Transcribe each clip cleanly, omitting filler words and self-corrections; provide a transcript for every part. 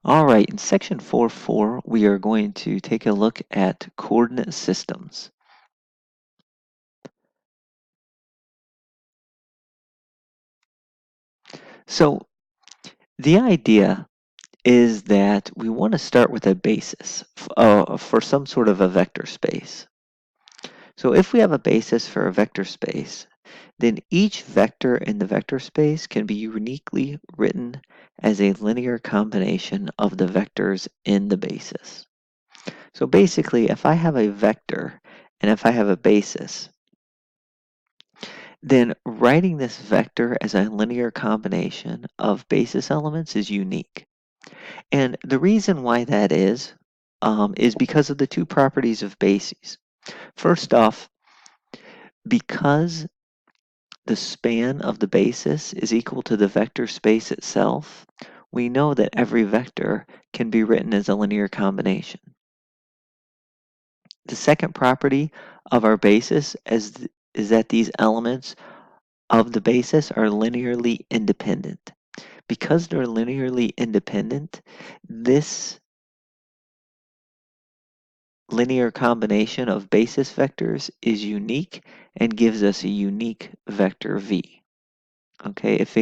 All right, in section 4.4, we are going to take a look at coordinate systems. So the idea is that we want to start with a basis for some sort of a vector space. So if we have a basis for a vector space, then each vector in the vector space can be uniquely written as a linear combination of the vectors in the basis. So basically, if I have a vector and if I have a basis, then writing this vector as a linear combination of basis elements is unique. And the reason why that is because of the two properties of bases. First off, because the span of the basis is equal to the vector space itself, we know that every vector can be written as a linear combination. The second property of our basis is that these elements of the basis are linearly independent. Because they're linearly independent, this linear combination of basis vectors is unique and gives us a unique vector v. Okay, if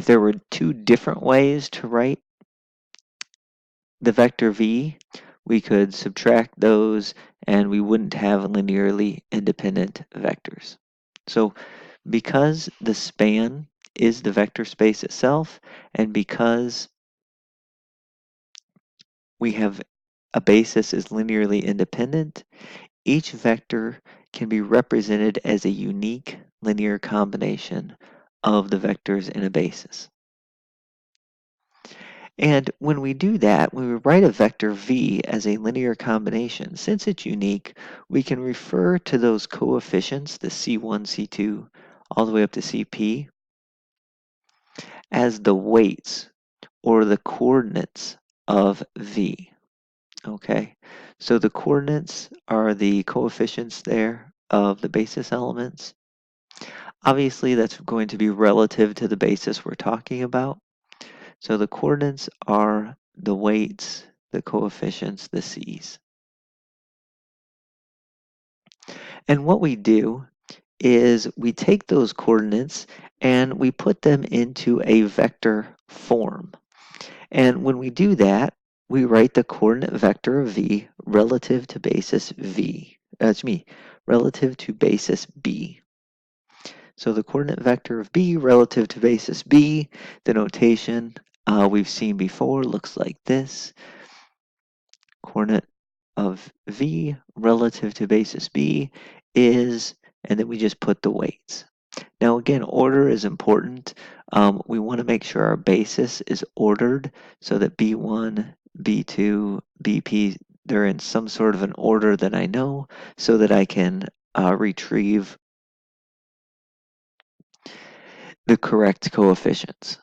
there were two different ways to write the vector v, we could subtract those and we wouldn't have linearly independent vectors. So because the span is the vector space itself, and because we have a basis is linearly independent, each vector can be represented as a unique linear combination of the vectors in a basis. And when we do that, when we write a vector v as a linear combination, since it's unique, we can refer to those coefficients, the c1, c2, all the way up to cp, as the weights or the coordinates of v. Okay, so the coordinates are the coefficients there of the basis elements. Obviously, that's going to be relative to the basis we're talking about. So the coordinates are the weights, the coefficients, the c's. And what we do is we take those coordinates and we put them into a vector form. And when we do that, we write the coordinate vector of v relative to basis v. That's me, relative to basis b. So the coordinate vector of b relative to basis b, the notation we've seen before looks like this. Coordinate of v relative to basis b is, and then we just put the weights. Now again, order is important. We want to make sure our basis is ordered so that B1, B2, BP, they're in some sort of an order that I know so that I can retrieve the correct coefficients.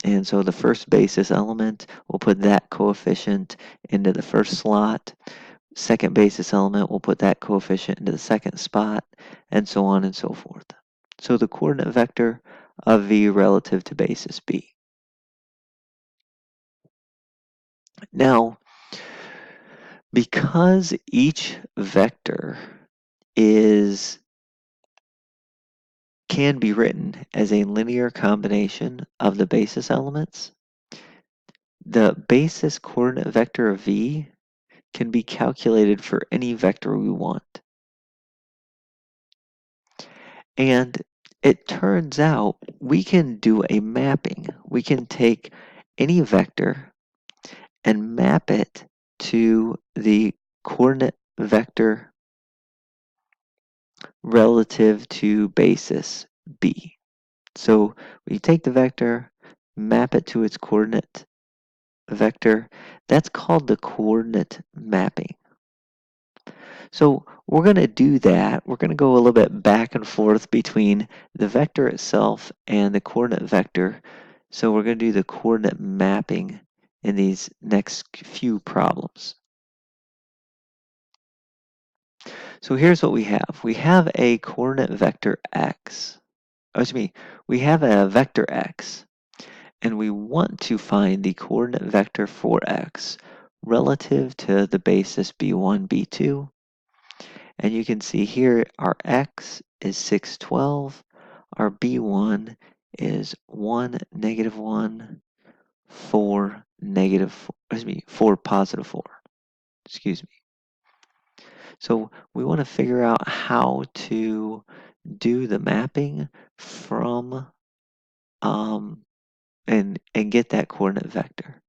And so the first basis element, we'll put that coefficient into the first slot. Second basis element, we'll put that coefficient into the second spot, and so on and so forth. So the coordinate vector of v relative to basis b. Now, because each vector can be written as a linear combination of the basis elements, the basis coordinate vector of v can be calculated for any vector we want. And it turns out we can do a mapping. We can take any vector and map it to the coordinate vector relative to basis b. So we take the vector, map it to its coordinate vector. That's called the coordinate mapping. So we're going to do that. We're going to go a little bit back and forth between the vector itself and the coordinate vector. So we're going to do the coordinate mapping in these next few problems. So here's what we have. We have a coordinate vector x. Oh, excuse me. We have a vector x. and we want to find the coordinate vector for x relative to the basis b1, b2. And you can see here our x is 6, 12. Our b1 is 1, negative 1, 4, negative 4, excuse me, 4, positive 4. Excuse me. So we want to figure out how to do the mapping from and get that coordinate vector.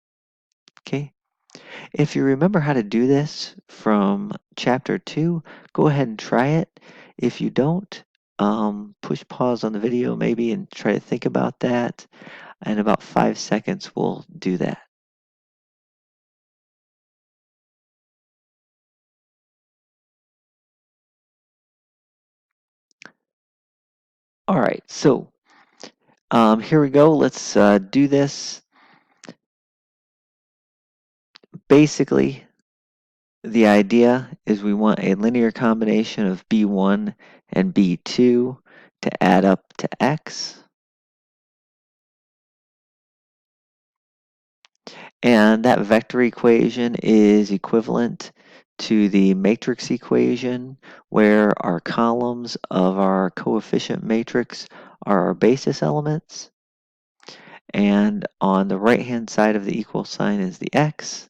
Okay. If you remember how to do this from chapter 2, go ahead and try it. If you don't, push pause on the video maybe and try to think about that. In about 5 seconds, we'll do that. All right, so here we go. Let's do this. Basically, the idea is we want a linear combination of b1 and b2 to add up to x. And that vector equation is equivalent to the matrix equation, where our columns of our coefficient matrix are our basis elements. And on the right-hand side of the equal sign is the x.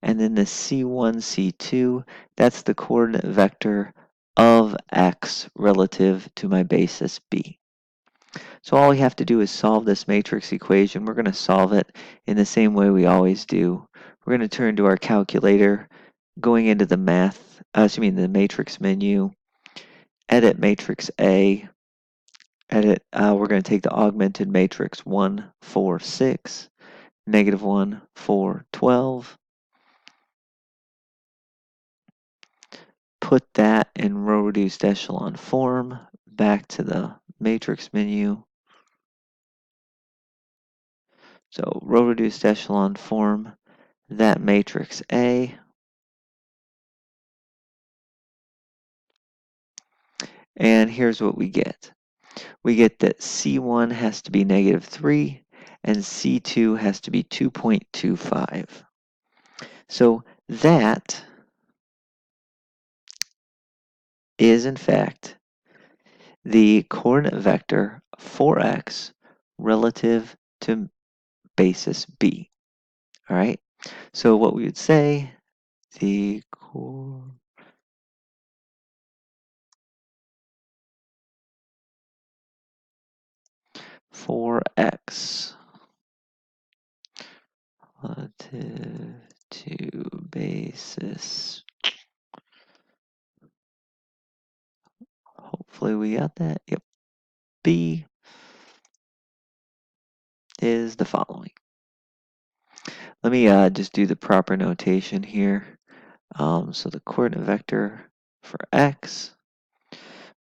And then the C1, C2, that's the coordinate vector of x relative to my basis b. So all we have to do is solve this matrix equation. We're going to solve it in the same way we always do. We're going to turn to our calculator, going into the the matrix menu, edit matrix A, we're going to take the augmented matrix 1, 4, 6, negative 1, 4, 12, put that in row reduced echelon form, back to the matrix menu. So row reduced echelon form, that matrix A, and here's what we get. We get that C1 has to be negative 3 and C2 has to be 2.25. So that is in fact the coordinate vector for x relative to basis b. All right, so what we would say, the for x relative to basis. Hopefully we got that. Yep. B is the following. Let me just do the proper notation here. So the coordinate vector for x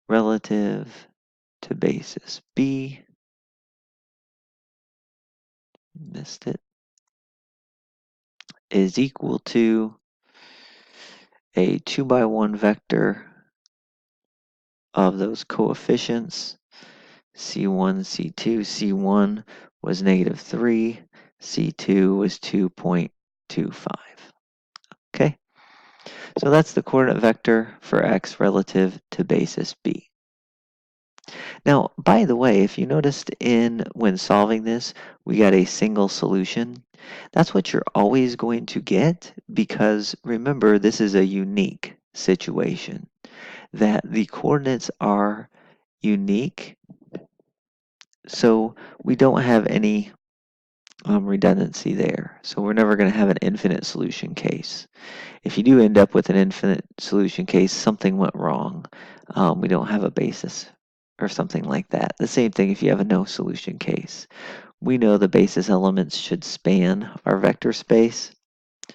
relative to basis b, missed it, is equal to a 2x1 vector of those coefficients, C1, C2. C1 was negative 3, C2 was 2.25. Okay, so that's the coordinate vector for x relative to basis b. Now, by the way, if you noticed when solving this, we got a single solution. That's what you're always going to get, because remember, this is a unique situation, that the coordinates are unique, so we don't have any redundancy there. So we're never going to have an infinite solution case. If you do end up with an infinite solution case, something went wrong. We don't have a basis or something like that. The same thing if you have a no solution case. We know the basis elements should span our vector space,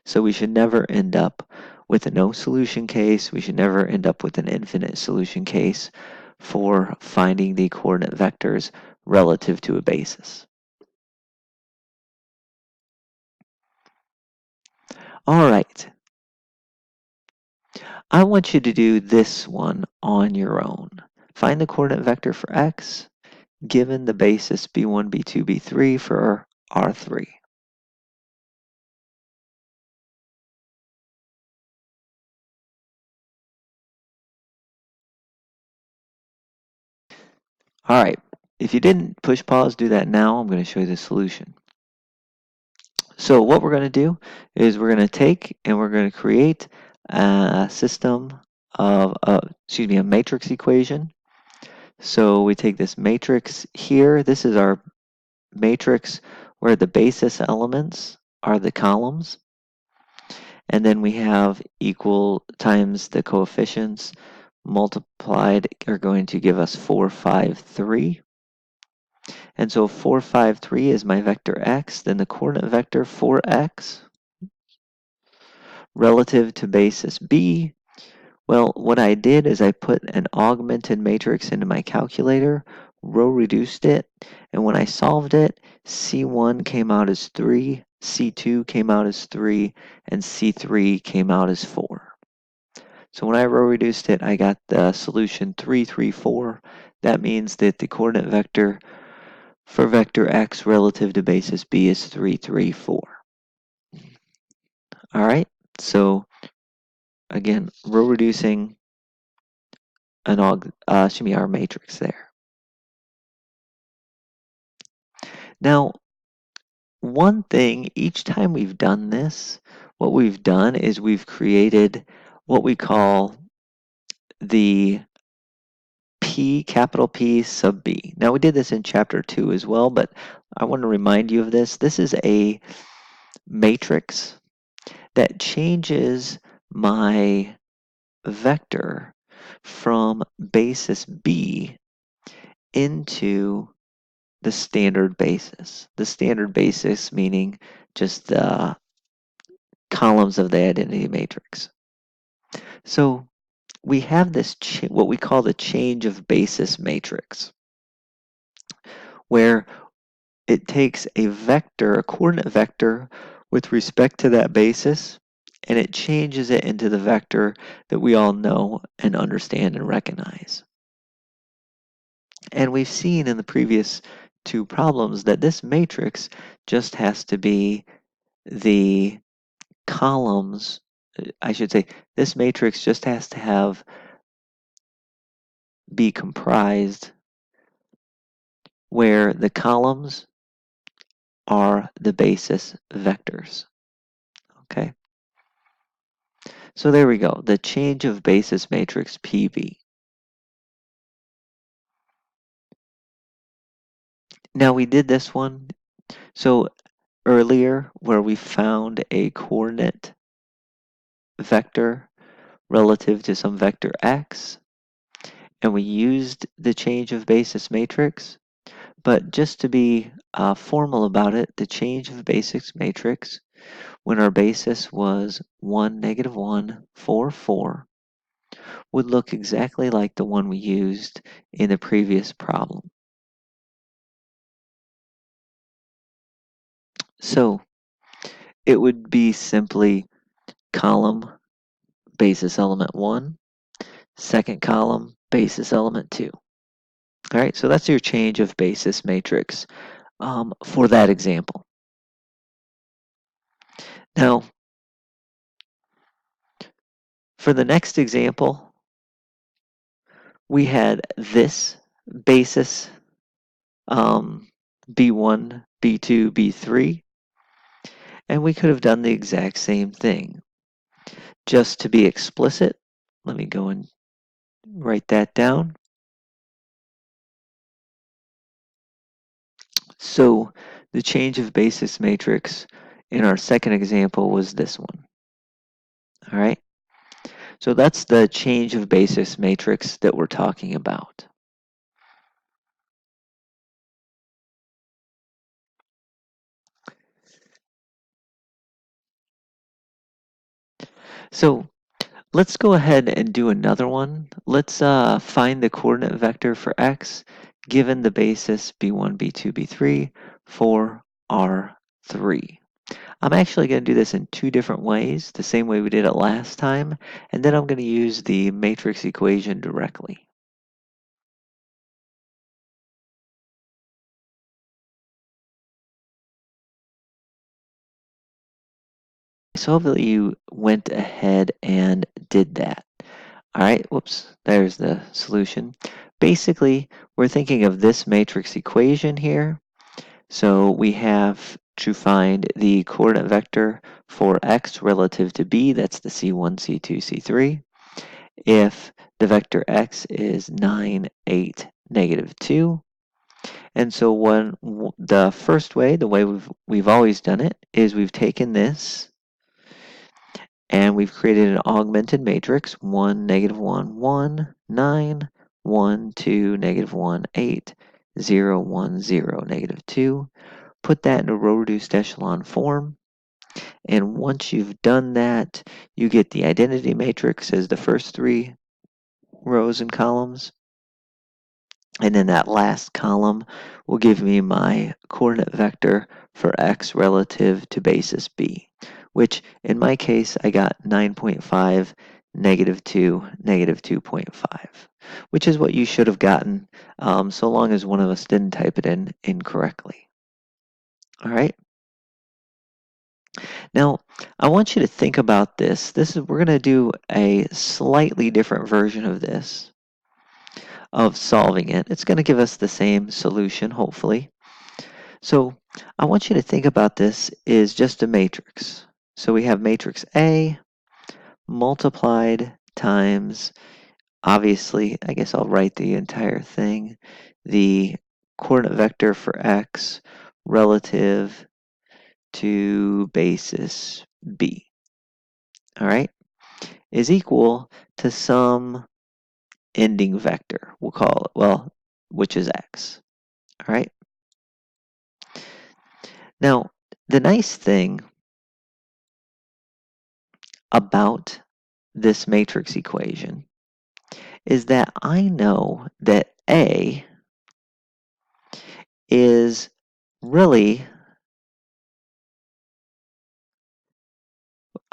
so we should never end up with a no solution case. We should never end up with an infinite solution case for finding the coordinate vectors relative to a basis. All right. I want you to do this one on your own. Find the coordinate vector for x, given the basis b1, b2, b3 for R3. All right, if you didn't push pause, do that now. I'm going to show you the solution. So what we're going to do is we're going to take and we're going to create a system of, a matrix equation. So we take this matrix here. This is our matrix where the basis elements are the columns. And then we have equal times the coefficients multiplied are going to give us 4, 5, 3. And so 4, 5, 3 is my vector x. Then the coordinate vector 4x relative to basis b. Well, what I did is I put an augmented matrix into my calculator, row reduced it, and when I solved it, C1 came out as 3, C2 came out as 3, and C3 came out as 4. So when I row reduced it, I got the solution 3, 3, 4. That means that the coordinate vector for vector x relative to basis b is 3, 3, 4. All right, so again, row reducing our matrix there. Now, one thing, each time we've done this, what we've done is we've created what we call the capital P sub B. Now, we did this in chapter 2 as well, but I want to remind you of this. This is a matrix that changes my vector from basis B into the standard basis. The standard basis meaning just the columns of the identity matrix. So we have this what we call the change of basis matrix, where it takes a vector, a coordinate vector with respect to that basis, and it changes it into the vector that we all know and understand and recognize. And we've seen in the previous two problems that this matrix just has to be the columns, I should say, this matrix just has to be comprised where the columns are the basis vectors. Okay, so there we go, the change of basis matrix PV. Now we did this one, so earlier where we found a coordinate vector relative to some vector x, and we used the change of basis matrix, but just to be formal about it, the change of basis matrix when our basis was 1, -1, 4, 4 would look exactly like the one we used in the previous problem. So it would be simply column basis element 1, second column basis element 2. All right, so that's your change of basis matrix for that example. Now, for the next example, we had this basis B1, B2, B3, and we could have done the exact same thing. Just to be explicit, let me go and write that down. So the change of basis matrix in our second example was this one. All right, so that's the change of basis matrix that we're talking about. So let's go ahead and do another one. Let's find the coordinate vector for x given the basis b1, b2, b3 for R3. I'm actually going to do this in two different ways, the same way we did it last time, and then I'm going to use the matrix equation directly. So hopefully you went ahead and did that. All right, whoops, there's the solution. Basically, we're thinking of this matrix equation here. So we have to find the coordinate vector for x relative to b, that's the c1, c2, c3. If the vector x is 9, 8, -2. And so the first way, the way we've always done it, is we've taken this and we've created an augmented matrix: 1, -1, 1, 9, 1, 2, -1, 8, 0, 1, 0, -2. Put that in a row reduced echelon form. And once you've done that, you get the identity matrix as the first 3 rows and columns. And then that last column will give me my coordinate vector for x relative to basis b, which in my case I got 9.5, -2, -2.5, which is what you should have gotten, so long as one of us didn't type it in incorrectly. All right. Now, I want you to think about this. We're going to do a slightly different version of this, of solving it. It's going to give us the same solution, hopefully. So I want you to think about this is just a matrix. So we have matrix A multiplied times, obviously, I guess I'll write the entire thing, the coordinate vector for x relative to basis b, all right, is equal to some ending vector, we'll call it, well, which is x, all right? Now, the nice thing about this matrix equation is that I know that A is really,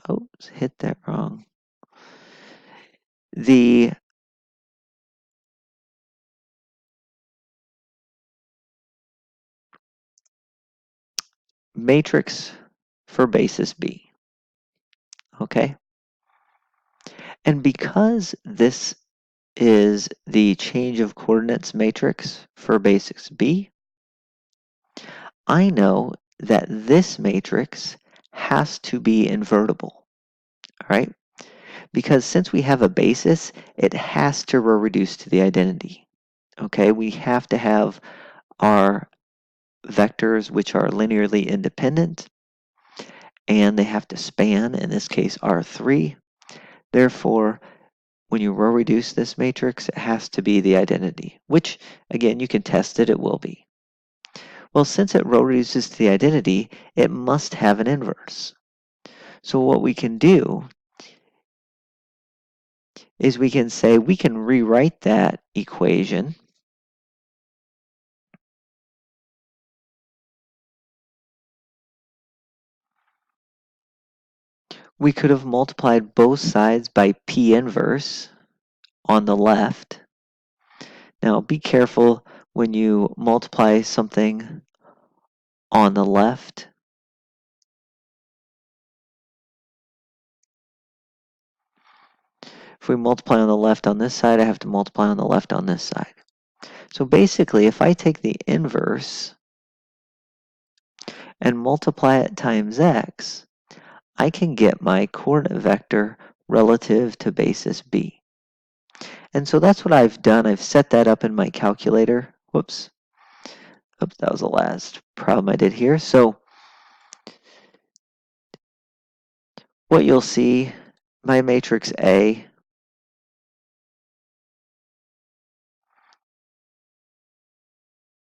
oops, hit that wrong. The matrix for basis B, okay? And because this is the change of coordinates matrix for basis B, I know that this matrix has to be invertible, all right? Because since we have a basis, it has to row reduce to the identity, okay? We have to have our vectors which are linearly independent, and they have to span, in this case, R3. Therefore, when you row reduce this matrix, it has to be the identity, which, again, you can test it, it will be. Well, since it row reduces to the identity, it must have an inverse. So what we can do is we can say we can rewrite that equation we could have multiplied both sides by P inverse on the left. Now be careful when you multiply something on the left. If we multiply on the left on this side, I have to multiply on the left on this side. So basically, if I take the inverse and multiply it times x, I can get my coordinate vector relative to basis b. And so that's what I've done. I've set that up in my calculator. Whoops. Oops, that was the last problem I did here. So what you'll see, my matrix A,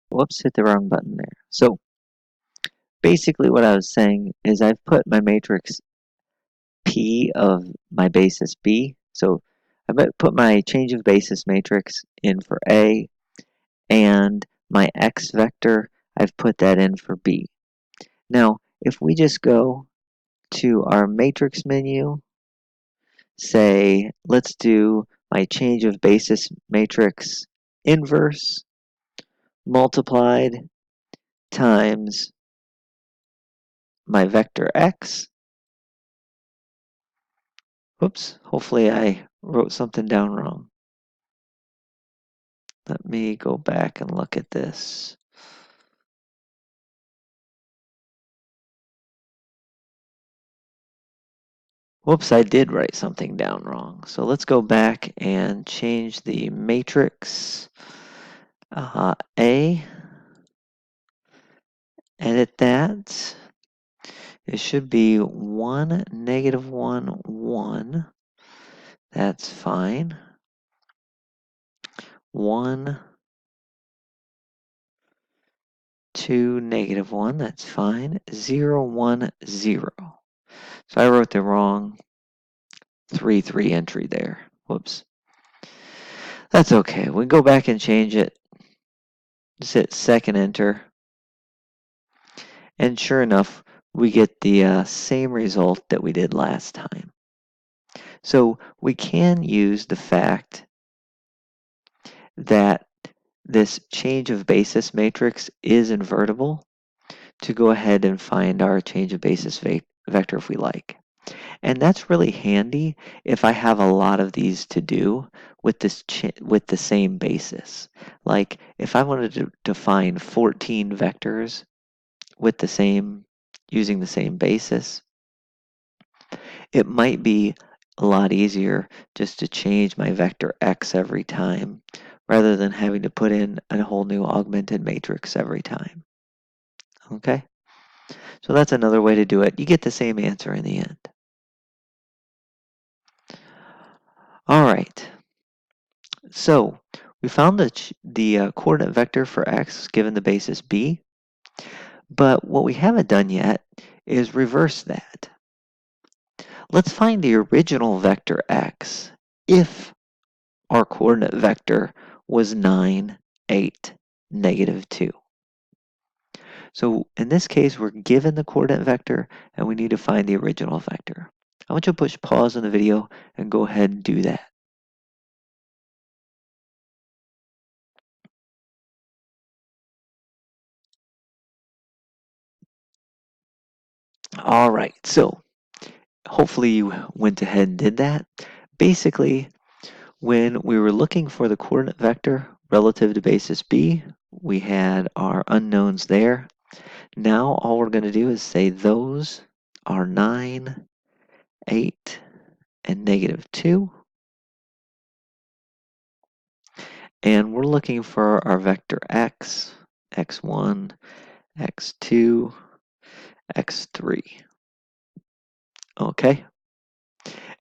whoops, hit the wrong button there. So basically what I was saying is I've put my matrix P of my basis B. So I put my change of basis matrix in for A, and my X vector, I've put that in for B. Now, if we just go to our matrix menu, say, let's do my change of basis matrix inverse multiplied times my vector x, Whoops, hopefully I wrote something down wrong. Let me go back and look at this. Whoops, I did write something down wrong. So let's go back and change the matrix A, edit that. It should be 1, -1, 1. That's fine. 1, 2, -1. That's fine. 0, 1, 0. So I wrote the wrong 3, 3 entry there. Whoops. That's okay. We can go back and change it. Just hit second enter. And sure enough, we get the same result that we did last time. So we can use the fact that this change of basis matrix is invertible to go ahead and find our change of basis vector if we like. And that's really handy if I have a lot of these to do with with the same basis. Like if I wanted to define 14 vectors with using the same basis, it might be a lot easier just to change my vector x every time rather than having to put in a whole new augmented matrix every time. Okay? So that's another way to do it. You get the same answer in the end. All right. So we found the coordinate vector for x given the basis b, but what we haven't done yet is reverse that. Let's find the original vector x if our coordinate vector was 9, 8, -2. So in this case, we're given the coordinate vector and we need to find the original vector. I want you to push pause on the video and go ahead and do that. All right, so hopefully you went ahead and did that. Basically, when we were looking for the coordinate vector relative to basis b, we had our unknowns there. Now all we're going to do is say those are 9, 8, and -2. And we're looking for our vector x, x1, x2, x3. Okay?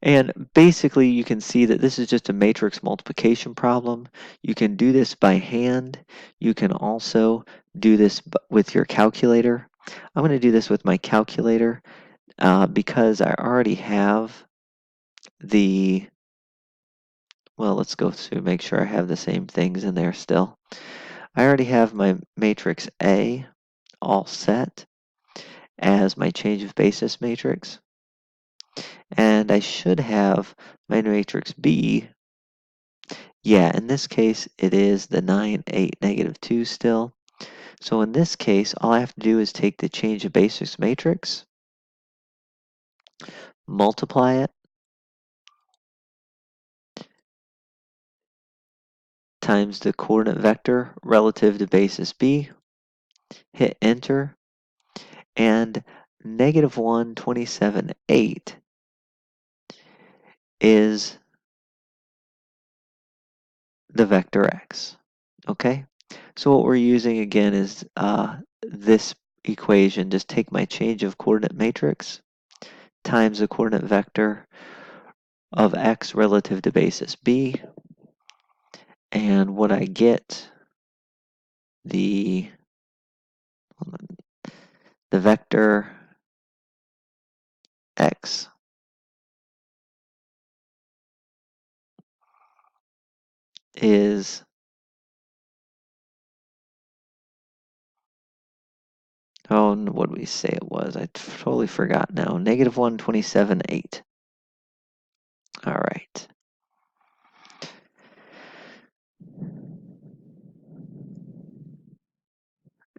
And basically, you can see that this is just a matrix multiplication problem. You can do this by hand. You can also do this with your calculator. I'm going to do this with my calculator because I already have well, let's go through, make sure I have the same things in there still. I already have my matrix A all set as my change of basis matrix. And I should have my matrix B. Yeah, in this case, it is the 9, 8, -2 still. So in this case, all I have to do is take the change of basis matrix, multiply it, times the coordinate vector relative to basis B, hit enter, and -1, 27, 8 is the vector x. Okay? So what we're using again is this equation. Just take my change of coordinate matrix times the coordinate vector of x relative to basis b, and what I get, the vector x is what did we say it was? I totally forgot now. -1, 27, 8. All right.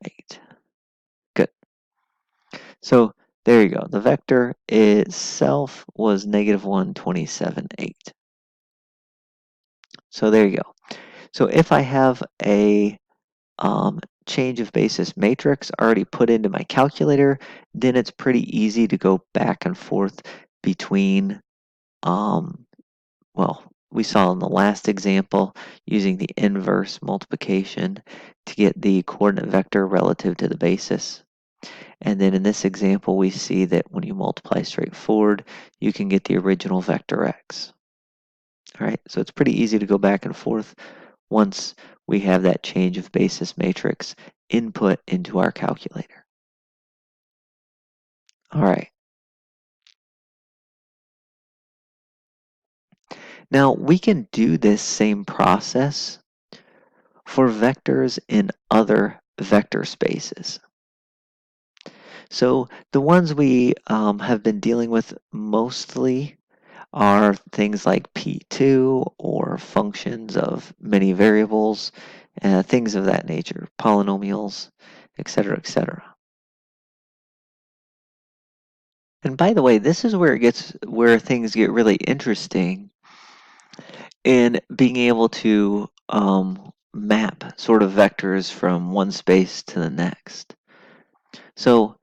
Eight. Good. So There you go. The vector itself was -1, 27, 8. So there you go. So if I have a change of basis matrix already put into my calculator, then it's pretty easy to go back and forth between, well, we saw in the last example using the inverse multiplication to get the coordinate vector relative to the basis. And then in this example, we see that when you multiply straight forward, you can get the original vector x. All right, so it's pretty easy to go back and forth once we have that change of basis matrix input into our calculator. All right. Now we can do this same process for vectors in other vector spaces. So the ones we have been dealing with mostly are things like P2 or functions of many variables, things of that nature, polynomials, etc., etc. And by the way, this is where things get really interesting in being able to map sort of vectors from one space to the next. So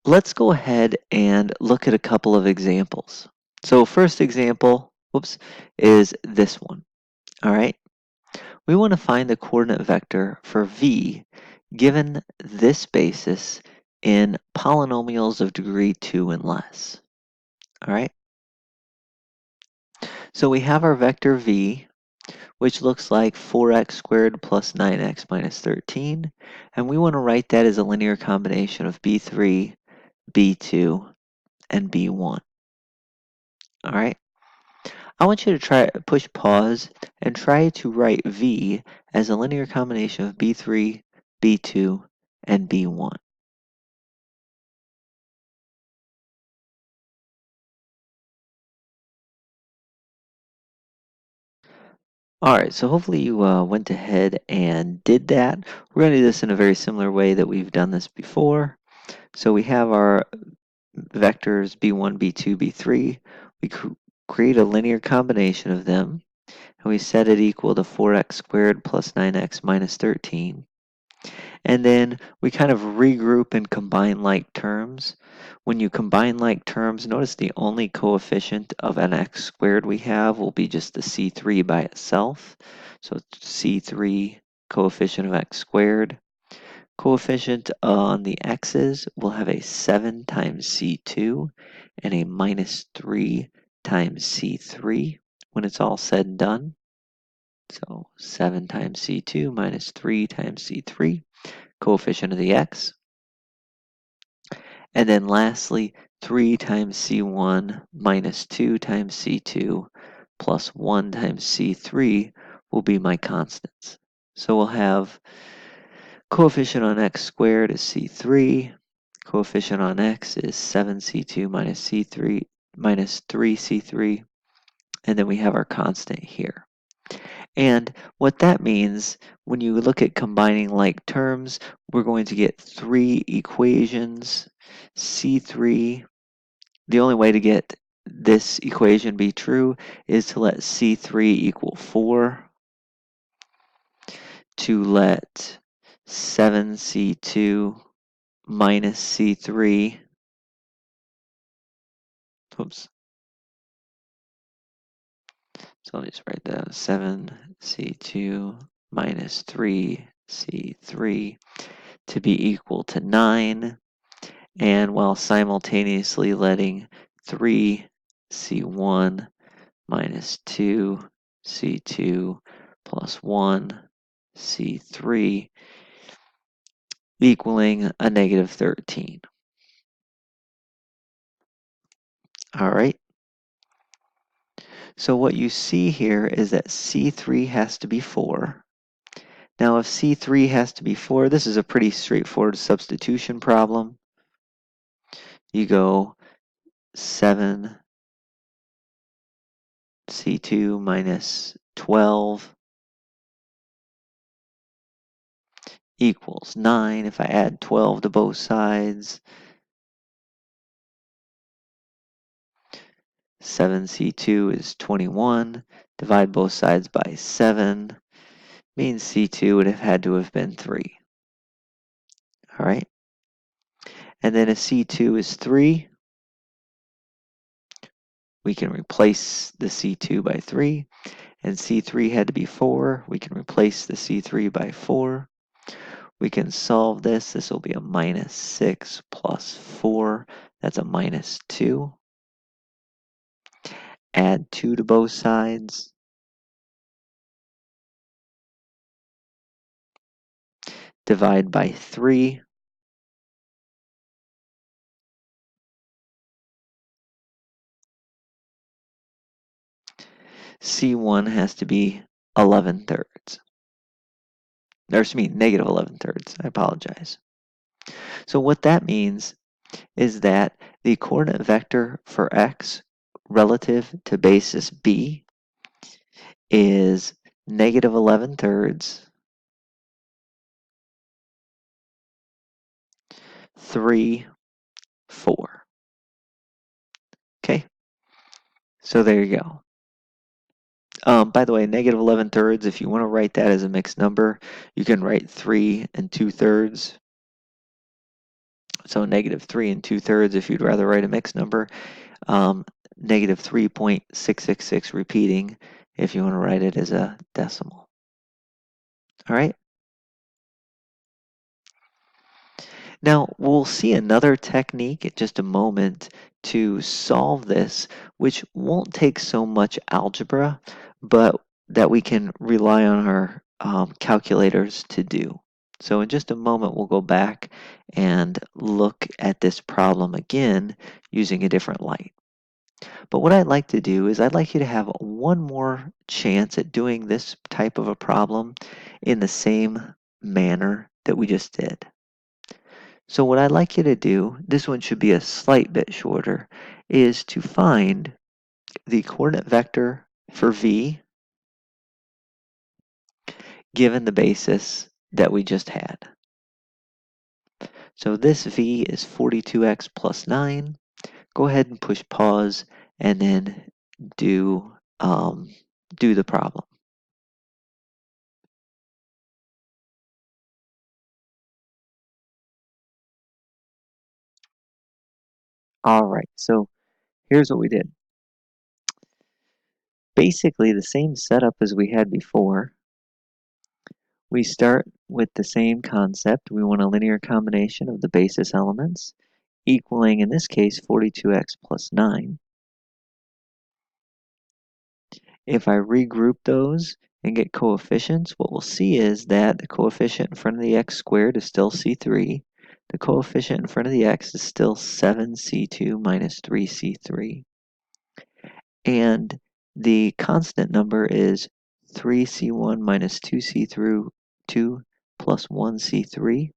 let's go ahead and look at a couple of examples. So first example, whoops, is this one. All right. We want to find the coordinate vector for v given this basis in polynomials of degree 2 and less. All right. So we have our vector v, which looks like 4x squared plus 9x minus 13. And we want to write that as a linear combination of b3, b2, and b1. All right. I want you to push pause and try to write v as a linear combination of b3, b2, and b1. All right, so hopefully you went ahead and did that. We're going to do this in a very similar way that we've done this before. So we have our vectors b1, b2, b3. We create a linear combination of them, and we set it equal to 4x squared plus 9x minus 13. And then we kind of regroup and combine like terms. When you combine like terms, notice the only coefficient of an x squared we have will be just the c3 by itself. So it's c3 coefficient of x squared. Coefficient on the x's will have a 7 times c2 and a minus 3 times c3 when it's all said and done. So 7 times c2 minus 3 times c3, coefficient of the x. And then lastly, 3 times c1 minus 2 times c2 plus 1 times c3 will be my constants. So we'll have coefficient on x squared is c3, coefficient on x is 7c2 minus c3 minus 3c3, and then we have our constant here. And what that means, when you look at combining like terms, we're going to get 3 equations. C3, the only way to get this equation be true is to let C3 equal 4, to let 7C2 minus C3, oops, so let me just write that, 7C2 minus 3C3 to be equal to 9, and while simultaneously letting 3C1 minus 2C2 plus 1C3 equaling a negative 13. All right. So what you see here is that C3 has to be 4. Now if C3 has to be 4, this is a pretty straightforward substitution problem. You go 7 C2 minus 12 equals 9. If I add 12 to both sides, 7C2 is 21. Divide both sides by 7. Means C2 would have had to have been 3. All right? And then if C2 is 3, we can replace the C2 by 3. And C3 had to be 4. We can replace the C3 by 4. We can solve this. This will be a minus 6 plus 4. That's a minus 2. Add 2 to both sides. Divide by 3. C1 has to be 11 thirds. Or excuse me, negative 11 thirds. I apologize. So what that means is that the coordinate vector for x relative to basis b is negative 11 thirds, 3, 4. Okay, so there you go. By the way, negative 11 thirds, if you want to write that as a mixed number, you can write 3 and 2/3. So negative 3 and 2/3 if you'd rather write a mixed number. Negative 3.666 repeating if you want to write it as a decimal. All right. Now, we'll see another technique in just a moment to solve this, which won't take so much algebra, but that we can rely on our calculators to do. So in just a moment, we'll go back and look at this problem again using a different light. But what I'd like to do is I'd like you to have one more chance at doing this type of a problem in the same manner that we just did. So what I'd like you to do, this one should be a slight bit shorter, is to find the coordinate vector for v given the basis that we just had. So this v is 42x plus 9. Go ahead and push pause and then do the problem. All right, so here's what we did. Basically the same setup as we had before. We start with the same concept. We want a linear combination of the basis elements, equaling, in this case, 42x plus 9. If I regroup those and get coefficients, what we'll see is that the coefficient in front of the x squared is still c3. The coefficient in front of the x is still 7c2 minus 3c3. And the constant number is 3c1 minus 2c2 plus 1c3.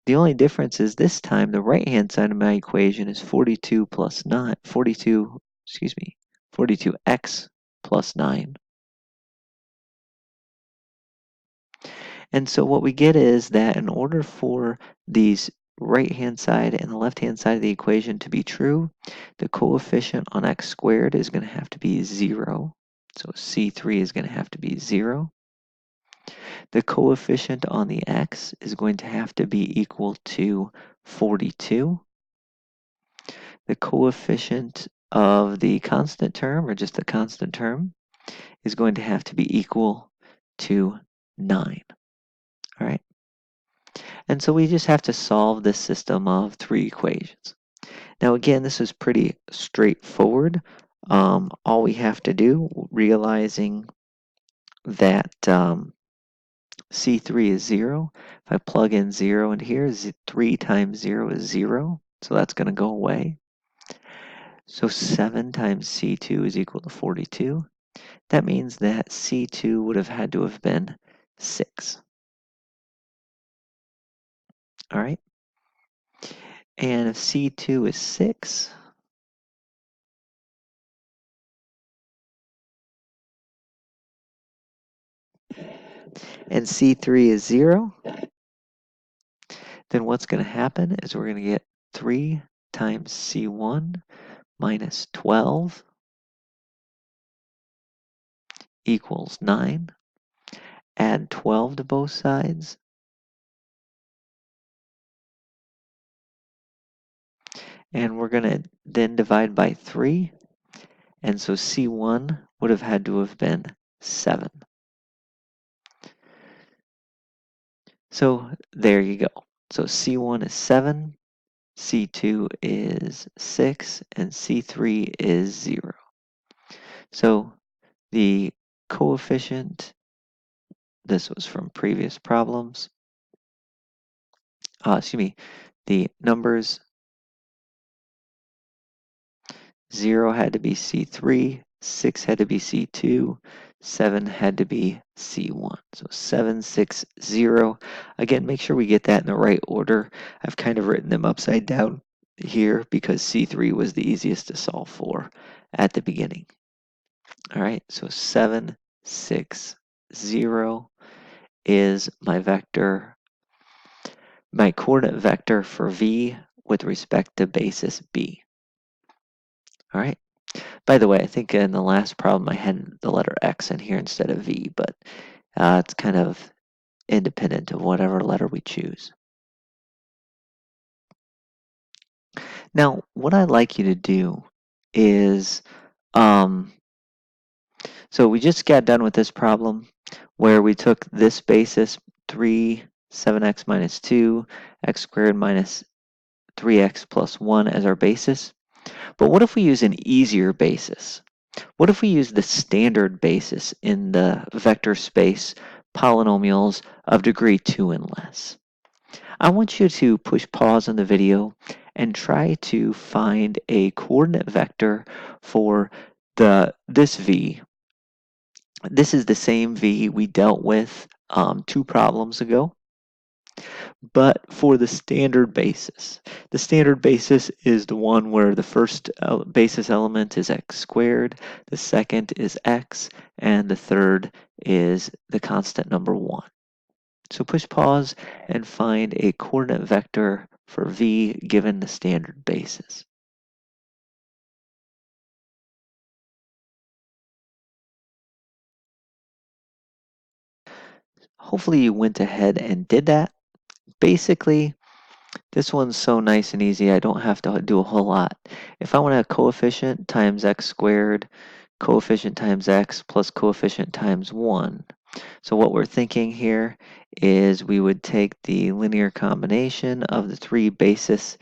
The only difference is this time the right-hand side of my equation is 42 plus 9, 42x plus 9. And so what we get is that in order for these right-hand side and the left-hand side of the equation to be true, the coefficient on x squared is going to have to be 0. So C3 is going to have to be 0. The coefficient on the x is going to have to be equal to 42. The coefficient of the constant term, or just the constant term, is going to have to be equal to 9. All right. And so we just have to solve this system of 3 equations. Now again, this is pretty straightforward. All we have to do, realizing that C3 is 0, if I plug in 0 in here, 3 times 0 is 0, so that's going to go away. So 7 times C2 is equal to 42. That means that C2 would have had to have been 6. All right. And if C2 is 6, and C3 is 0, then what's going to happen is we're going to get 3 times C1 minus 12 equals 9. Add 12 to both sides. And we're going to then divide by 3. And so C1 would have had to have been 7. So there you go. So C1 is 7, C2 is 6, and C3 is 0. So the coefficient, this was from previous problems, the numbers 0 had to be C3, 6 had to be C2, 7 had to be C1. So 7, 6, 0. Again, make sure we get that in the right order. I've kind of written them upside down here because C3 was the easiest to solve for at the beginning. All right, so 7, 6, 0 is my vector, my coordinate vector for V with respect to basis B. All right. By the way, I think in the last problem I had the letter X in here instead of V, but it's kind of independent of whatever letter we choose. Now, what I'd like you to do is, so we just got done with this problem where we took this basis, 3, 7x minus 2, x squared minus 3x plus 1 as our basis. But what if we use an easier basis? What if we use the standard basis in the vector space polynomials of degree 2 and less? I want you to push pause on the video and try to find a coordinate vector for this V. This is the same V we dealt with 2 problems ago, but for the standard basis. The standard basis is the one where the first basis element is x squared, the second is x, and the third is the constant number 1. So push pause and find a coordinate vector for V given the standard basis. Hopefully you went ahead and did that. Basically, this one's so nice and easy, I don't have to do a whole lot. If I want a coefficient times x squared, coefficient times x plus coefficient times 1. So what we're thinking here is we would take the linear combination of the 3 basis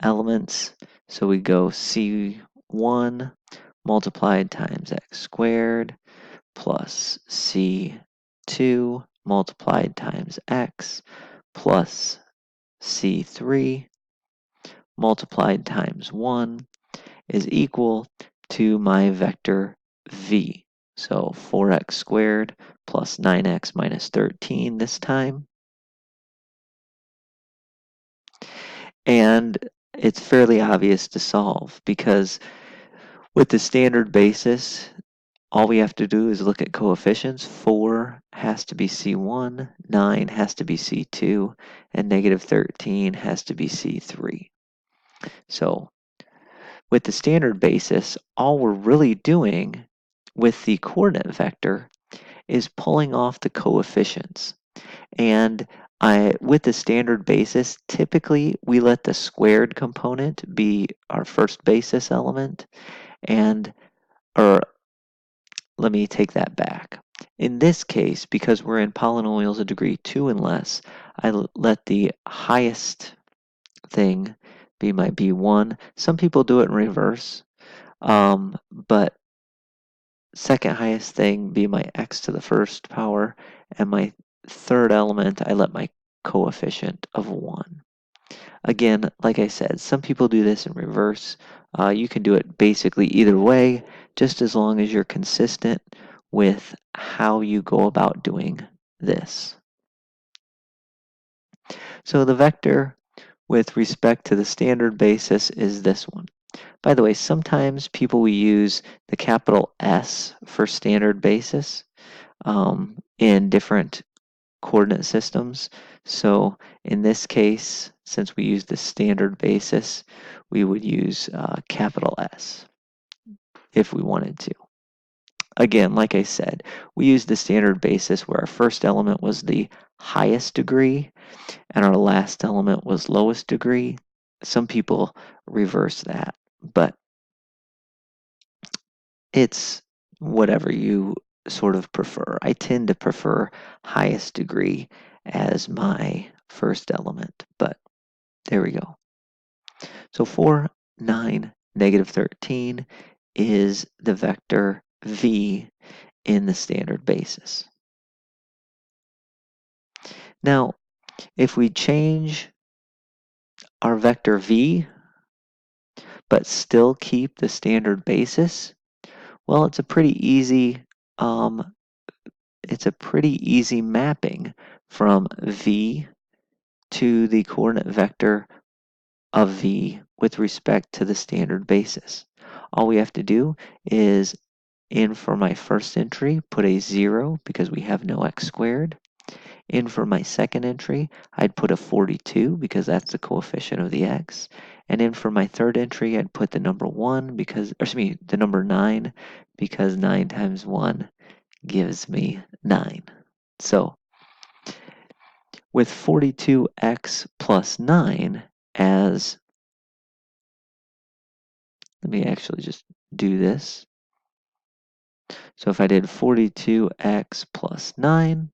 elements. So we go C1 multiplied times x squared plus C2 multiplied times x plus C3 multiplied times 1 is equal to my vector V. So 4x squared plus 9x minus 13 this time. And it's fairly obvious to solve because with the standard basis, all we have to do is look at coefficients. 4 has to be C1, 9 has to be C2, and negative 13 has to be C3. So with the standard basis, all we're really doing with the coordinate vector is pulling off the coefficients. And with the standard basis, typically we let the squared component be our first basis element, or let me take that back. In this case, because we're in polynomials of degree 2 and less, I let the highest thing be my B1. Some people do it in reverse, but second highest thing be my x to the first power, and my third element, I let my coefficient of 1. Again, like I said, some people do this in reverse. You can do it basically either way, just as long as you're consistent with how you go about doing this. So the vector with respect to the standard basis is this one. By the way, sometimes people will use the capital S for standard basis in different coordinate systems. So in this case, since we use the standard basis, we would use capital S if we wanted to. Again, like I said, we use the standard basis where our first element was the highest degree and our last element was lowest degree. Some people reverse that, but it's whatever you sort of prefer. I tend to prefer highest degree as my first element, but there we go. So 4, 9, negative 13 is the vector v in the standard basis. Now, if we change our vector v, but still keep the standard basis, well, it's a pretty easy mapping from v to the coordinate vector of v with respect to the standard basis. All we have to do is, in for my first entry, put a 0 because we have no x squared. In for my second entry, I'd put a 42 because that's the coefficient of the x. And in for my third entry, I'd put the number 1 because, or excuse me, the number 9 because 9 times 1 gives me 9. So with 42x plus 9 as, let me actually just do this. So if I did 42x plus 9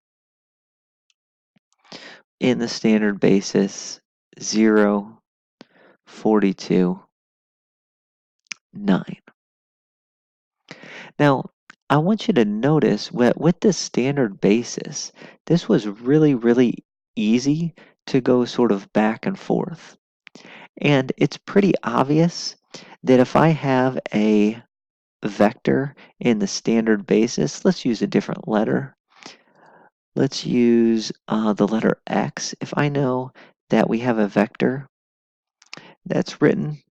in the standard basis, 0, 42, 9. Now, I want you to notice with the standard basis, this was really, really easy to go sort of back and forth. And it's pretty obvious that if I have a vector in the standard basis, let's use a different letter. Let's use the letter x. If I know that we have a vector that's written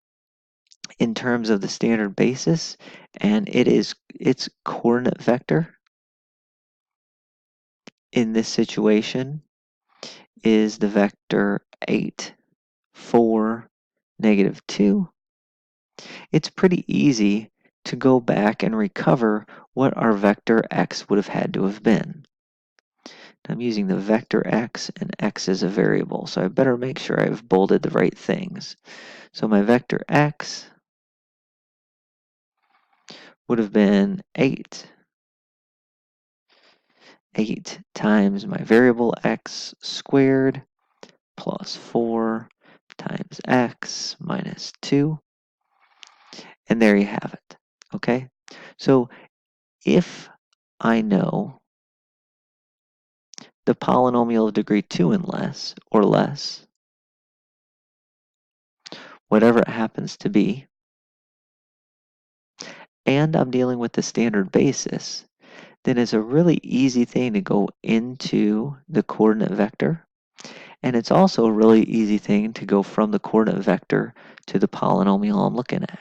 in terms of the standard basis, and its coordinate vector in this situation is the vector 8, 4, negative 2. It's pretty easy to go back and recover what our vector x would have had to have been. I'm using the vector x, and x is a variable, so I better make sure I've bolded the right things. So my vector x would have been 8. 8 times my variable x squared plus 4 times x minus 2. And there you have it. Okay? So if I know the polynomial of degree 2 and less, or less, whatever it happens to be, and I'm dealing with the standard basis, then it's a really easy thing to go into the coordinate vector. And it's also a really easy thing to go from the coordinate vector to the polynomial I'm looking at.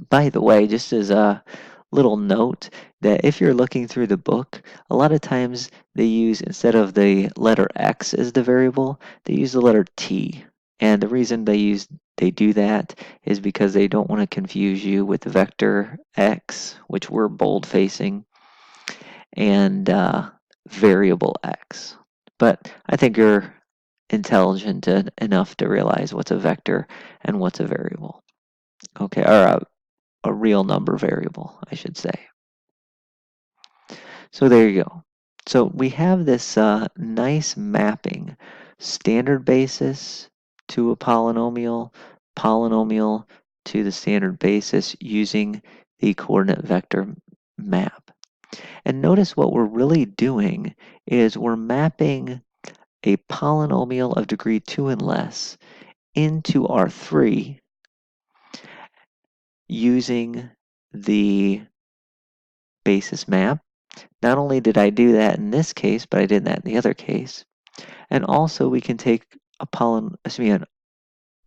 By the way, just as a little note, that if you're looking through the book, a lot of times they use, instead of the letter x as the variable, they use the letter t. And the reason they do that is because they don't want to confuse you with the vector x, which we're bold facing, and variable x. But I think you're intelligent enough to realize what's a vector and what's a variable. Okay, or a real number variable, I should say. So there you go. So we have this nice mapping, standard basis to a polynomial, polynomial to the standard basis using the coordinate vector map. And notice what we're really doing is we're mapping a polynomial of degree 2 and less into R3 using the basis map. Not only did I do that in this case, but I did that in the other case. And also we can take an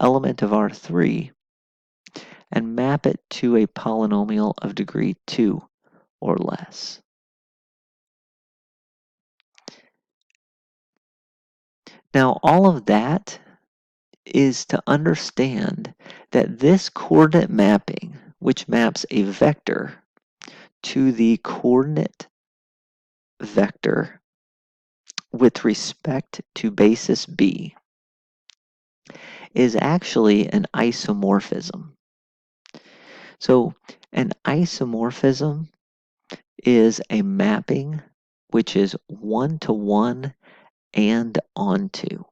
element of R3 and map it to a polynomial of degree 2 or less. Now, all of that is to understand that this coordinate mapping, which maps a vector to the coordinate vector with respect to basis B, is actually an isomorphism. So an isomorphism is a mapping which is one-to-one and onto.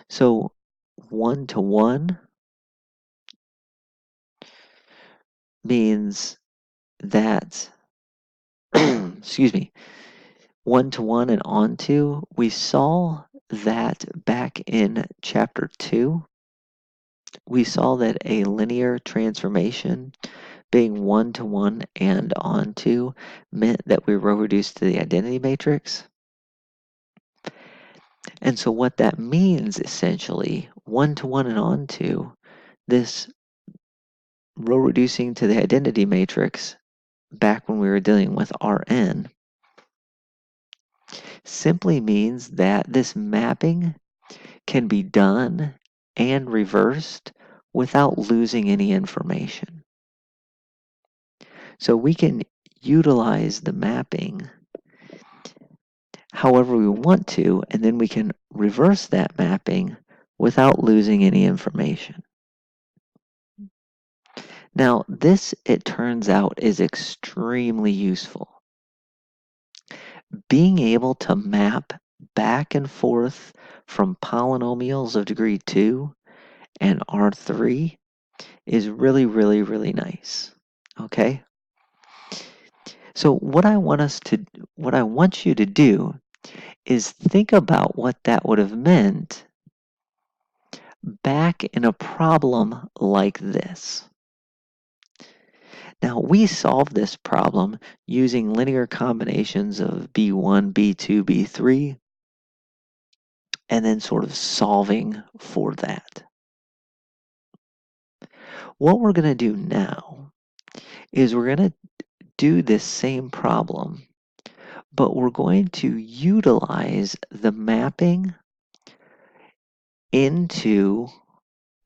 So one-to-one means that, excuse me, one-to-one and onto, we saw that back in chapter 2. We saw that a linear transformation being one-to-one and onto meant that we were reduced to the identity matrix. And so what that means essentially, one-to-one and onto, this row reducing to the identity matrix back when we were dealing with Rn simply means that this mapping can be done and reversed without losing any information. So we can utilize the mapping however we want to, and then we can reverse that mapping without losing any information. Now, this, it turns out, is extremely useful. Being able to map back and forth from polynomials of degree 2 and R3 is really, really, really nice. Okay? So what I want you to do is think about what that would have meant back in a problem like this. Now, we solved this problem using linear combinations of B1, B2, B3, and then sort of solving for that. What we're going to do now is we're going to do this same problem, but we're going to utilize the mapping into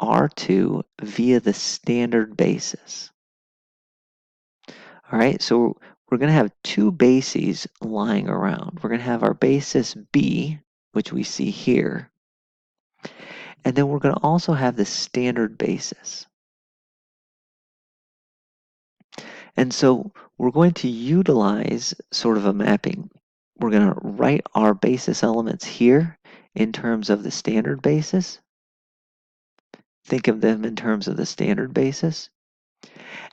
R2 via the standard basis. All right, so we're going to have two bases lying around. We're going to have our basis B, which we see here, and then we're going to also have the standard basis. And so we're going to utilize sort of a mapping. We're going to write our basis elements here in terms of the standard basis. Think of them in terms of the standard basis.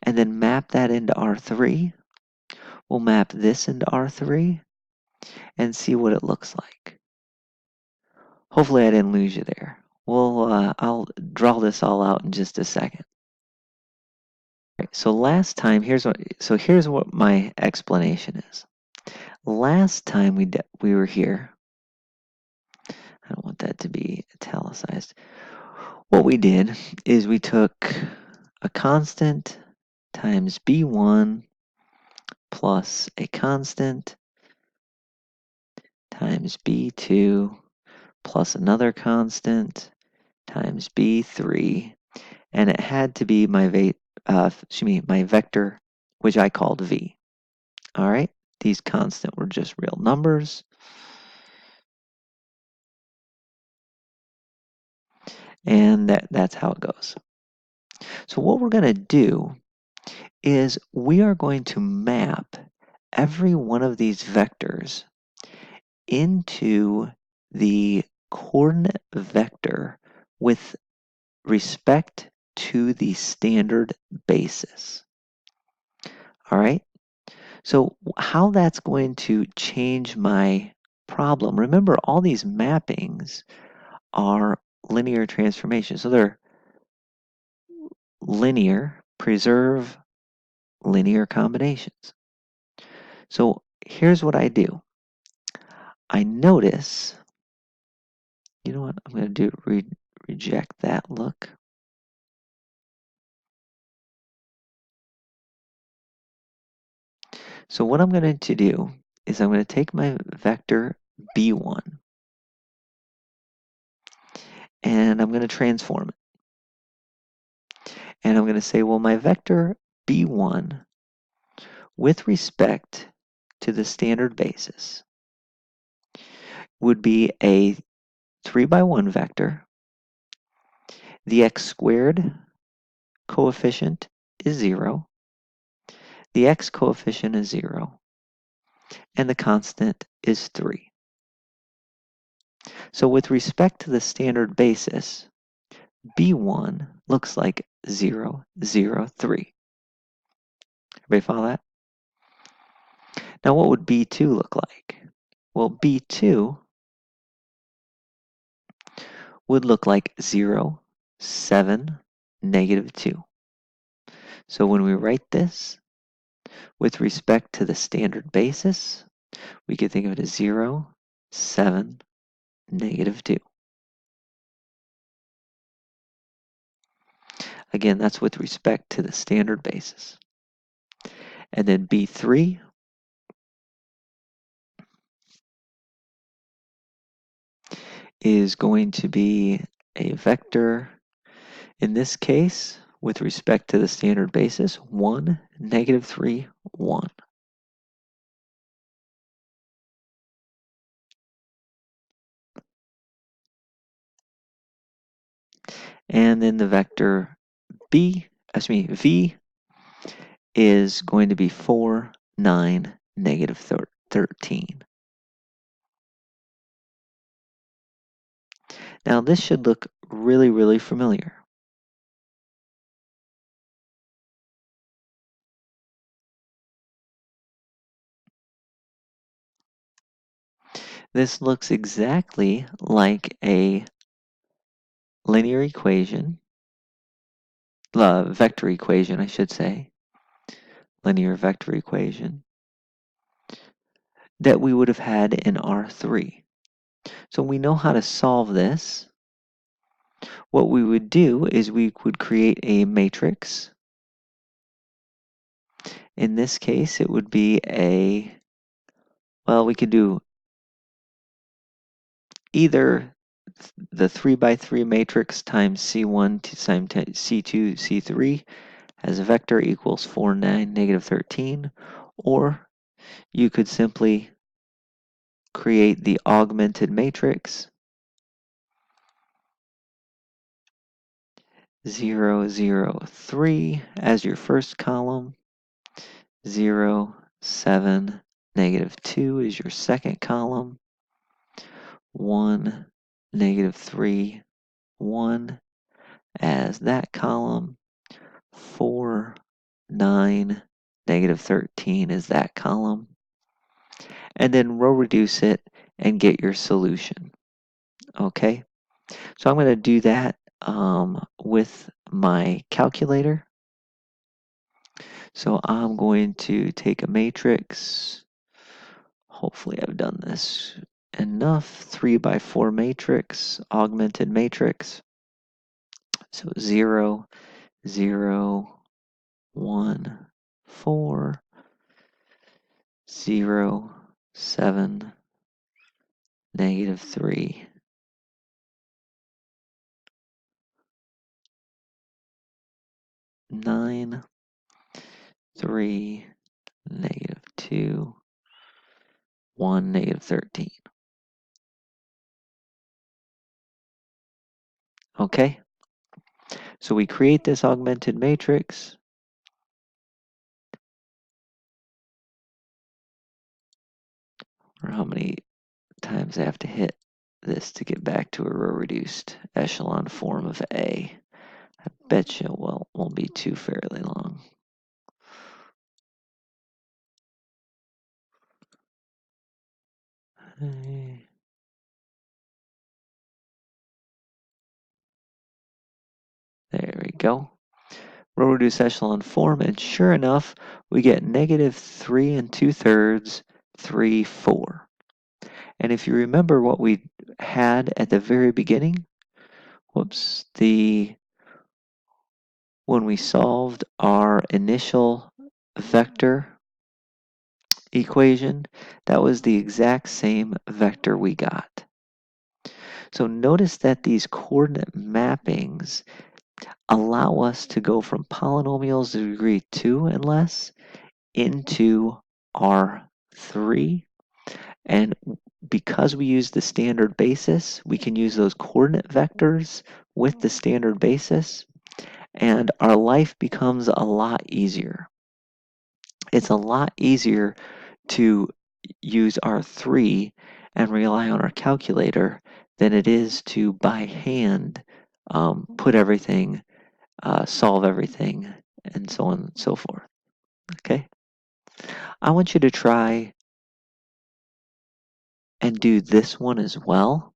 And then map that into R3. We'll map this into R3 and see what it looks like. Hopefully I didn't lose you there. I'll draw this all out in just a second. Right, so last time, here's what my explanation is. Last time we were here, I don't want that to be italicized. What we did is we took a constant times B1 plus a constant times B2 plus another constant times B3, and it had to be my vector, which I called V. All right, these constant were just real numbers. And that's how it goes. So what we're going to do is we are going to map every one of these vectors into the coordinate vector with respect to the standard basis. All right? So how that's going to change my problem, remember all these mappings are linear transformations. So they're linear, preserve linear combinations. So here's what I do. I notice, you know what, I'm going to do reject that look. So what I'm going to do is I'm going to take my vector B1 and I'm going to transform it. And I'm going to say, well, my vector B1 with respect to the standard basis would be a 3 by 1 vector. The x squared coefficient is 0. The x coefficient is 0. And the constant is 3. So with respect to the standard basis, B1 looks like 0, 0, 3. Everybody follow that? Now what would B2 look like? Well, B2 would look like 0, 7, negative 2. So when we write this with respect to the standard basis, we could think of it as 0, 7, negative 2. Again, that's with respect to the standard basis. And then B3 is going to be a vector, in this case, with respect to the standard basis, 1, negative 3, 1. And then the vector V is going to be 4, 9, negative 13. Now this should look really, really familiar. This looks exactly like a linear equation, vector equation, I should say, linear vector equation, that we would have had in R3. So we know how to solve this. What we would do is we would create a matrix. In this case, it would be well, we could do either the 3 by 3 matrix times C1 times C2, C3 as a vector equals 4, 9, negative 13, or you could simply create the augmented matrix 0, 0, 3 as your first column, 0, 7, negative 2 is your second column, 1, negative 3, 1 as that column, 4, 9, negative 13 is that column, and then row reduce it and get your solution. Okay, so I'm going to do that with my calculator. So I'm going to take a matrix. Hopefully I've done this enough. 3 by 4 matrix, augmented matrix. So 0, 0, 1, 4, 0, 7, negative 3, 9, 3, negative 2, 1, negative 13. Okay, so we create this augmented matrix. Or how many times I have to hit this to get back to a row reduced echelon form of A. I bet you won't be too fairly long. There we go. Row reduced echelon form, and sure enough, we get negative 3 2/3, 3, 4. And if you remember what we had at the very beginning, whoops, when we solved our initial vector equation, that was the exact same vector we got. So notice that these coordinate mappings allow us to go from polynomials of degree 2 and less into R3. And because we use the standard basis, we can use those coordinate vectors with the standard basis, and our life becomes a lot easier. It's a lot easier to use R3 and rely on our calculator than it is to by hand put everything, solve everything, and so on and so forth. Okay? I want you to try and do this one as well.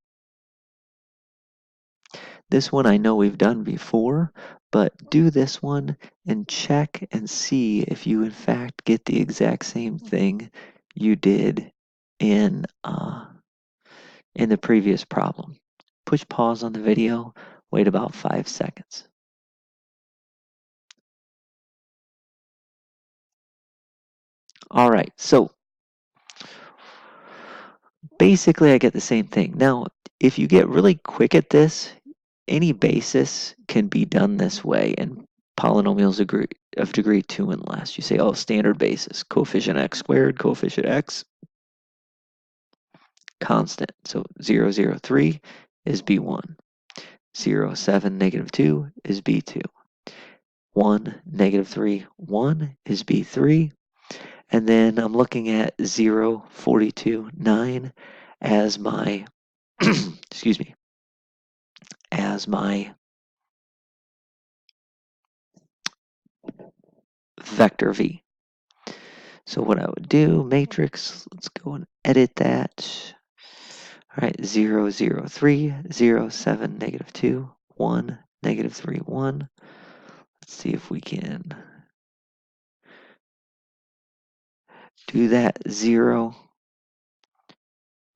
This one I know we've done before, but do this one and check and see if you in fact get the exact same thing you did in the previous problem. Push pause on the video, wait about 5 seconds. All right, so basically I get the same thing. Now, if you get really quick at this, any basis can be done this way, and polynomials of degree 2 and less. You say, oh, standard basis, coefficient x squared, coefficient x, constant. So 0, 0, 3 is b1. 0, 7, negative 2 is b2. 1, negative 3, 1 is b3. And then I'm looking at 0, 42, 9 as my, excuse me, as my vector v. So what I would do, matrix, let's go and edit that. All right, 0, 0, 3, 0, 7, negative 2, 1, negative 3, 1. Let's see if we can do that. 0,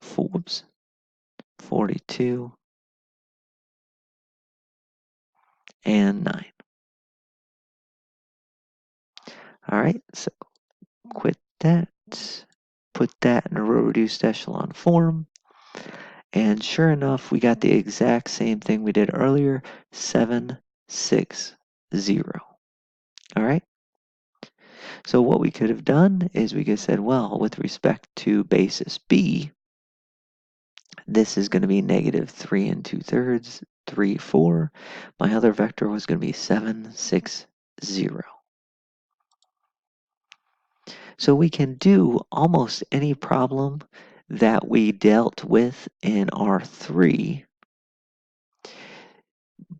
4, whoops, 42, and 9. All right, so quit that, put that in a row reduced echelon form. And sure enough, we got the exact same thing we did earlier, 7, 6, 0. All right. So what we could have done is we could have said, well, with respect to basis B, this is going to be negative 3 and 2/3, 3, 4. My other vector was going to be 7, 6, 0. So we can do almost any problem that we dealt with in R3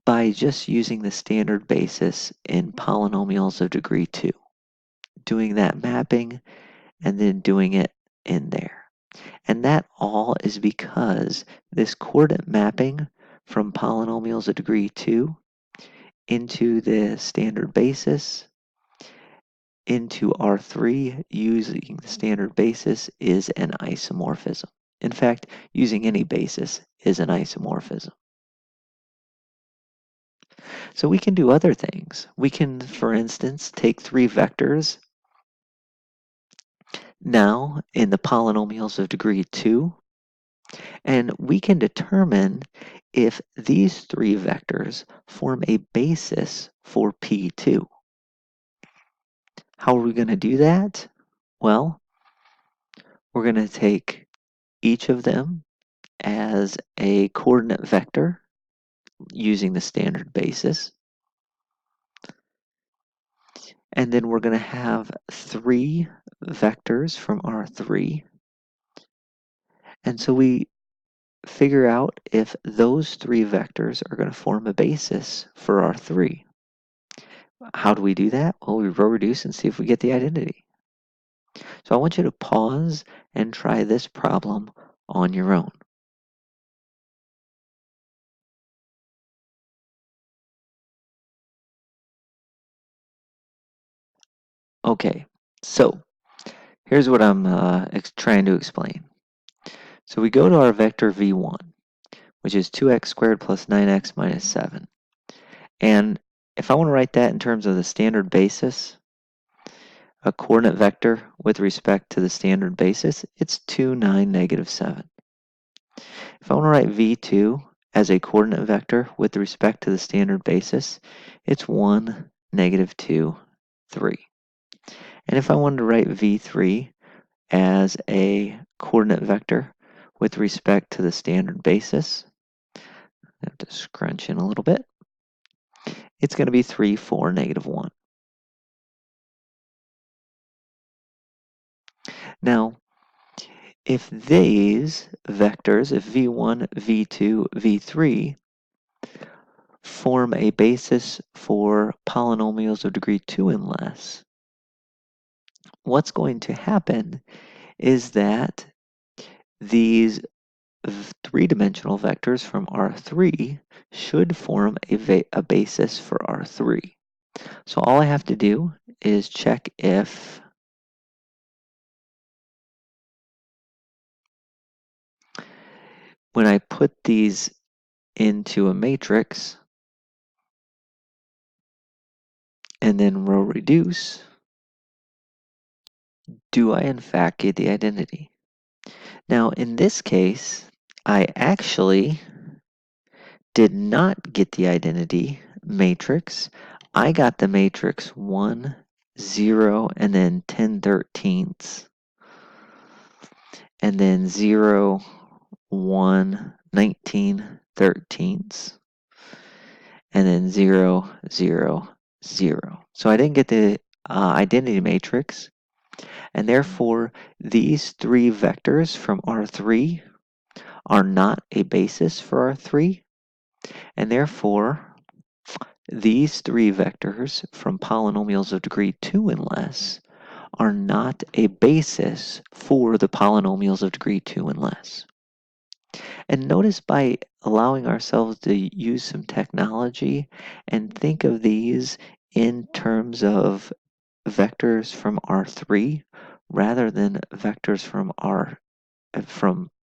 by just using the standard basis in polynomials of degree 2, doing that mapping and then doing it in there. And that all is because this coordinate mapping from polynomials of degree 2 into the standard basis into R3 using the standard basis is an isomorphism. In fact, using any basis is an isomorphism. So we can do other things. We can, for instance, take 3 vectors now in the polynomials of degree 2, and we can determine if these 3 vectors form a basis for P2. How are we going to do that? Well, we're going to take each of them as a coordinate vector using the standard basis. And then we're going to have 3 vectors from R3. And so we figure out if those 3 vectors are going to form a basis for R3. How do we do that? Well, we row reduce and see if we get the identity. So I want you to pause and try this problem on your own. Okay, so here's what I'm trying to explain. So we go to our vector v1, which is 2x squared plus 9x minus 7. And if I want to write that in terms of the standard basis, a coordinate vector with respect to the standard basis, it's 2, 9, negative 7. If I want to write v2 as a coordinate vector with respect to the standard basis, it's 1, -2, 3. And if I wanted to write V3 as a coordinate vector with respect to the standard basis, I have to scrunch in a little bit, it's going to be 3, 4, -1. Now, if these vectors, if V1, V2, V3, form a basis for polynomials of degree 2 and less, what's going to happen is that these three-dimensional vectors from R3 should form a basis for R3. So all I have to do is check if when I put these into a matrix and then row reduce, do I in fact get the identity? Now in this case, I actually did not get the identity matrix. I got the matrix 1, 0, and then 10/13ths, and then 0, 1, 19/13ths, and then 0, 0, 0. So I didn't get the identity matrix, and therefore these three vectors from R3 are not a basis for R3, and therefore these three vectors from polynomials of degree 2 and less are not a basis for the polynomials of degree 2 and less. And notice by allowing ourselves to use some technology and think of these in terms of vectors from R3 rather than vectors from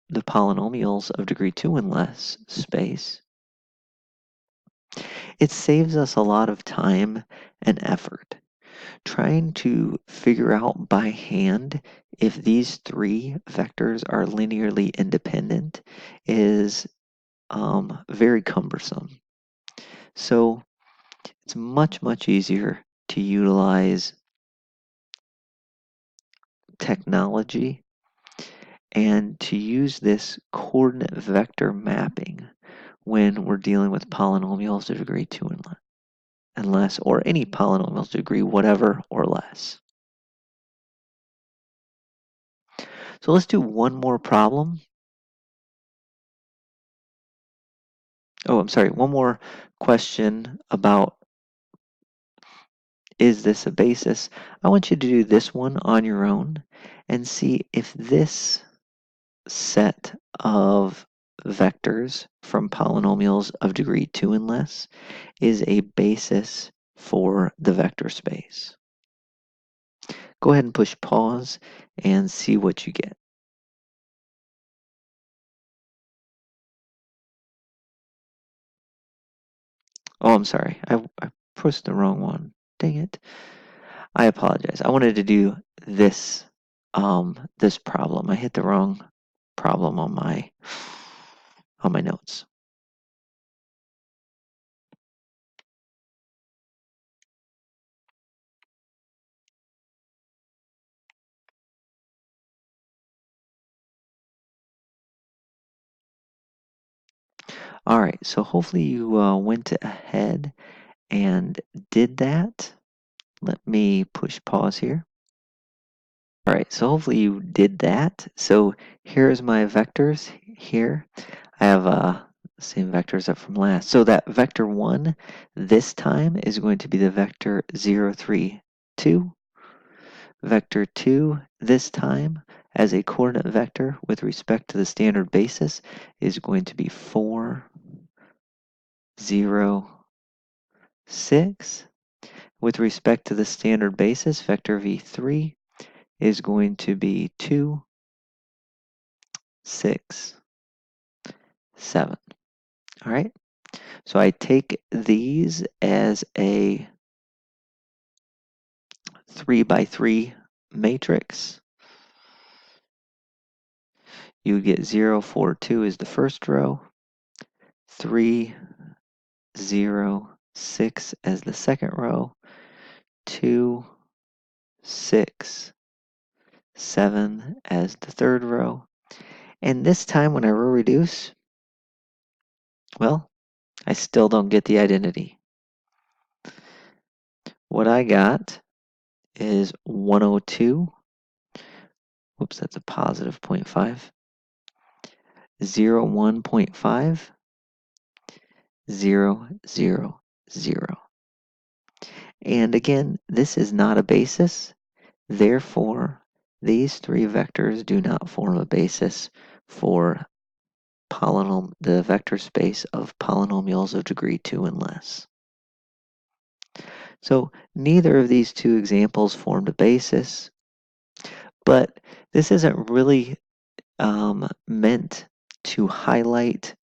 the polynomials of degree 2 and less space, it saves us a lot of time and effort. Trying to figure out by hand if these three vectors are linearly independent is very cumbersome. So it's much, much easier to utilize technology and to use this coordinate vector mapping when we're dealing with polynomials of degree 2 and less, or any polynomials to degree whatever or less. So let's do one more problem. Oh, I'm sorry, one more question about is this a basis? I want you to do this one on your own and see if this set of vectors from polynomials of degree 2 and less is a basis for the vector space. Go ahead and push pause and see what you get. Oh, I'm sorry. I pushed the wrong one. Dang it. I apologize. I wanted to do this this problem. I hit the wrong problem on my notes. All right, so hopefully you went ahead and did that. Let me push pause here. All right, so hopefully you did that. So here's my vectors here. I have same vectors up from last. So that vector 1 this time is going to be the vector 0, 3, 2. Vector 2 this time as a coordinate vector with respect to the standard basis is going to be 4, 0, 6. With respect to the standard basis, vector v3 is going to be 2, 6, 7. All right, so I take these as a 3 by 3 matrix. You get 0, 4, 2 is the first row, 3, 0, 6 as the second row, 2, 6, 7 as the third row. And this time when I row reduce, well, I still don't get the identity. What I got is 102. Whoops, that's a positive 0.5. 1.5, 0, 0, 0. And again, this is not a basis. Therefore, these three vectors do not form a basis for the vector space of polynomials of degree 2 and less. So neither of these two examples formed a basis, but this isn't really meant to highlight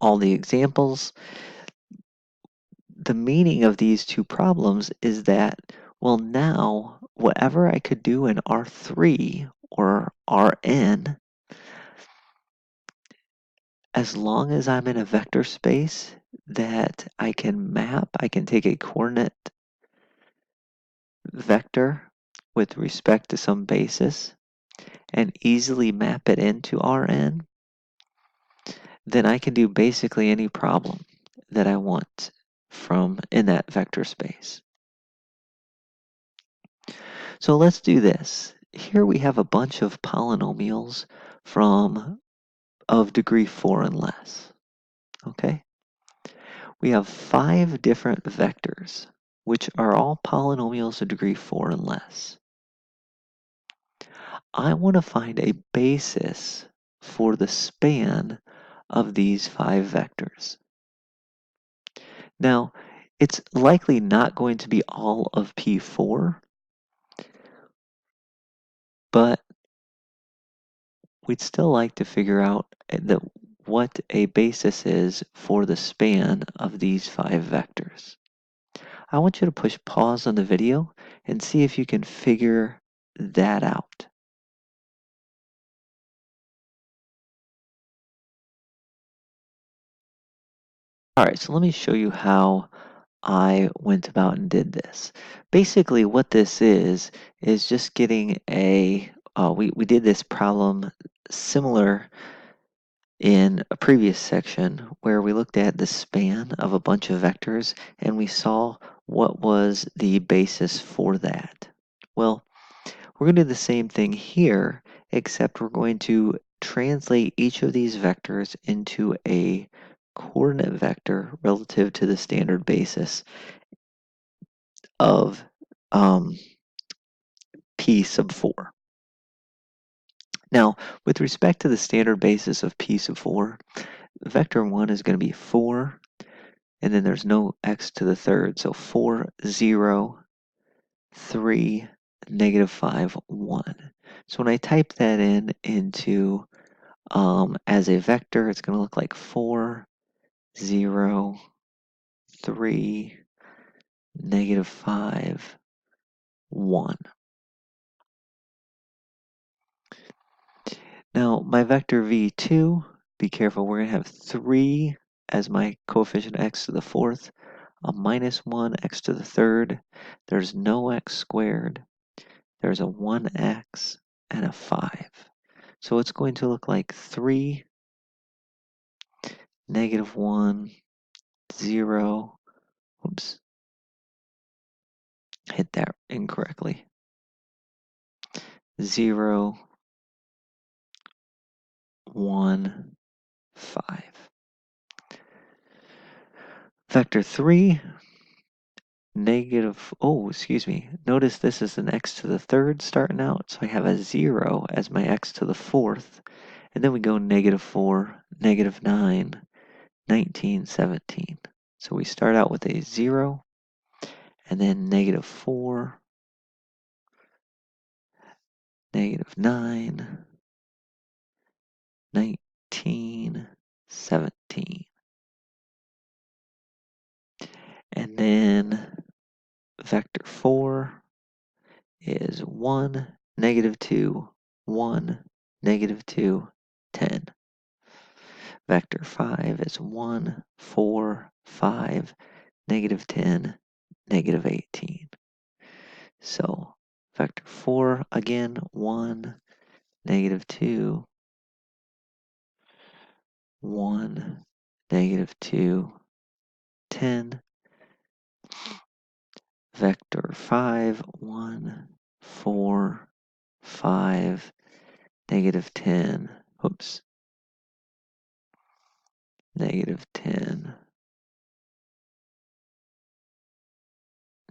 all the examples. The meaning of these two problems is that, well, now whatever I could do in R3 or Rn, as long as I'm in a vector space that I can map, I can take a coordinate vector with respect to some basis and easily map it into Rn, then I can do basically any problem that I want from in that vector space. So let's do this. Here we have a bunch of polynomials of degree 4 and less. Okay? We have 5 different vectors, which are all polynomials of degree 4 and less. I want to find a basis for the span of these 5 vectors. Now, it's likely not going to be all of P4, but we'd still like to figure out what a basis is for the span of these 5 vectors. I want you to push pause on the video and see if you can figure that out. Alright, so let me show you how I went about and did this. Basically what this is just getting we did this problem similar in a previous section where we looked at the span of a bunch of vectors and we saw what was the basis for that. Well, we're going to do the same thing here, except we're going to translate each of these vectors into a coordinate vector relative to the standard basis of P sub 4. Now, with respect to the standard basis of P sub 4, vector 1 is going to be 4, and then there's no x to the third, so 4, 0, 3, negative 5, 1. So when I type that into as a vector, it's going to look like 4, 0, 3, negative 5, 1. Now, my vector v2, be careful, we're going to have 3 as my coefficient x to the fourth, a minus 1 x to the third. There's no x squared. There's a 1x and a 5. So it's going to look like 3, negative 1, 0, oops, hit that incorrectly, 0, 1, 5. Vector 3, negative, excuse me, notice this is an x to the third starting out, so I have a 0 as my x to the fourth, and then we go negative 4, negative 9, 19, 17. So we start out with a 0, and then negative 4, negative 9, 19, 17. And then vector 4 is 1, negative 2, 1, negative 2, 10. Vector 5 is 1, 4, 5, negative 10, negative 18. So vector 4, again, 1, negative 2, 1, negative 2, 10. Vector 5, 1, 4, 5, negative 10, oops, negative 10,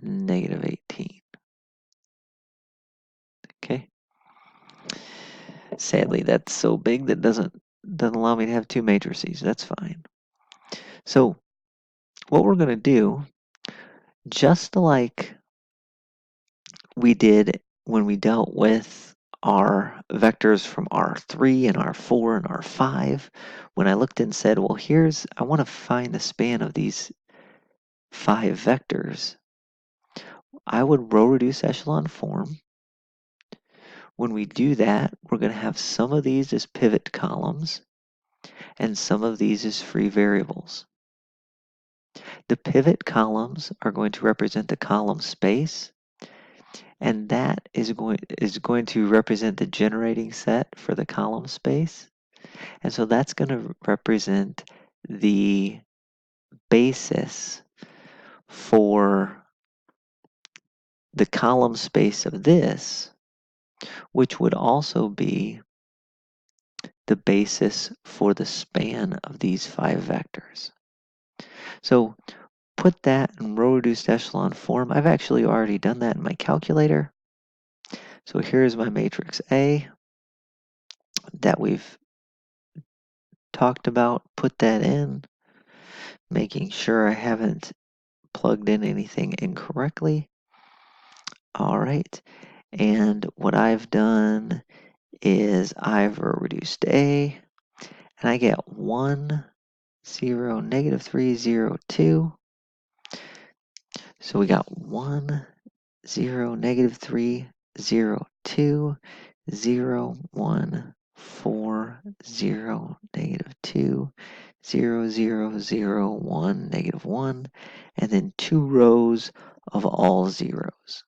negative 18. Okay. Sadly, that's so big that doesn't allow me to have two matrices. That's fine. So what we're going to do, just like we did when we dealt with our vectors from R3 and R4 and R5, when I looked and said, well, I want to find the span of these 5 vectors, I would row reduce echelon form. When we do that, we're going to have some of these as pivot columns and some of these as free variables. The pivot columns are going to represent the column space, and that is going to represent the generating set for the column space. And so that's going to represent the basis for the column space of this, which would also be the basis for the span of these 5 vectors. So put that in row reduced echelon form. I've actually already done that in my calculator. So here's my matrix A that we've talked about. Put that in, making sure I haven't plugged in anything incorrectly. All right, and what I've done is I've reduced A, and I get 1, 0, negative 3, 0, 2. So we got 1, 0, negative 3, 0, 2, 0, 1, 4, 0, negative 2, 0, 0, 0, 1, negative 1, and then 2 rows of all zeros.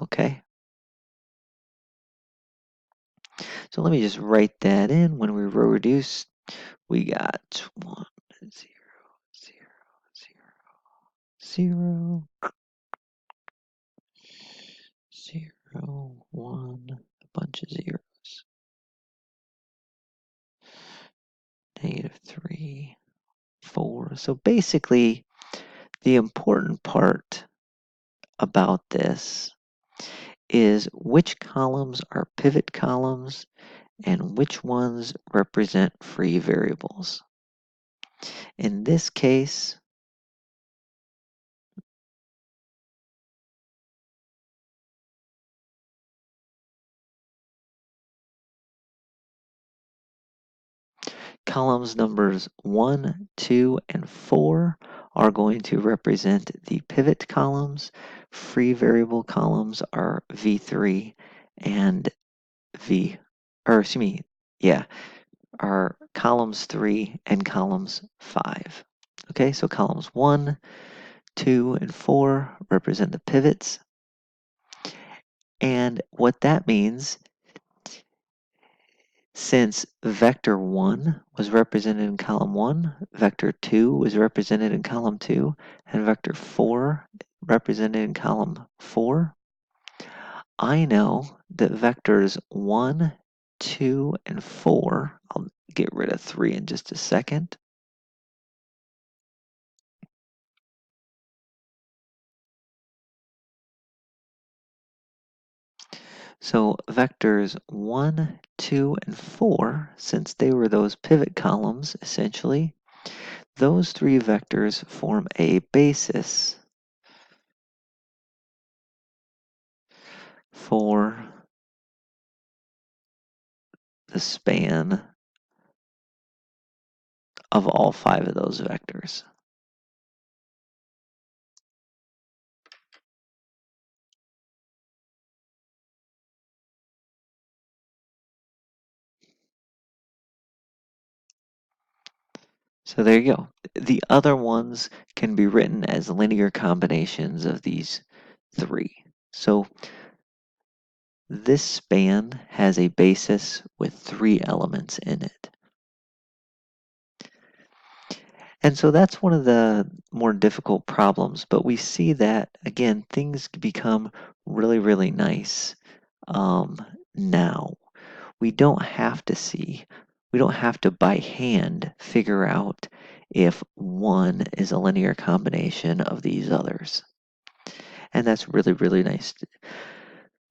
Okay. So let me just write that in. When we row reduce, we got 1, 0, 0, 0, 0, 0, 1, a bunch of zeros. Negative 3, 4. So basically, the important part about this is which columns are pivot columns and which ones represent free variables. In this case, columns numbers 1, 2, and 4 are going to represent the pivot columns. Free variable columns are V3 and are columns 3 and columns 5. Okay, so columns 1, 2, and 4 represent the pivots. And what that means, since vector 1 was represented in column 1, vector 2 was represented in column 2, and vector 4 represented in column 4, I know that vectors 1, 2, and 4, I'll get rid of 3 in just a second. So vectors 1, 2, and 4, since they were those pivot columns, essentially, those 3 vectors form a basis for the span of all 5 of those vectors. So there you go. The other ones can be written as linear combinations of these three. So this span has a basis with 3 elements in it. And so that's one of the more difficult problems, but we see that, again, things become really, really nice now. We don't have to we don't have to by hand figure out if one is a linear combination of these others. And that's really, really nice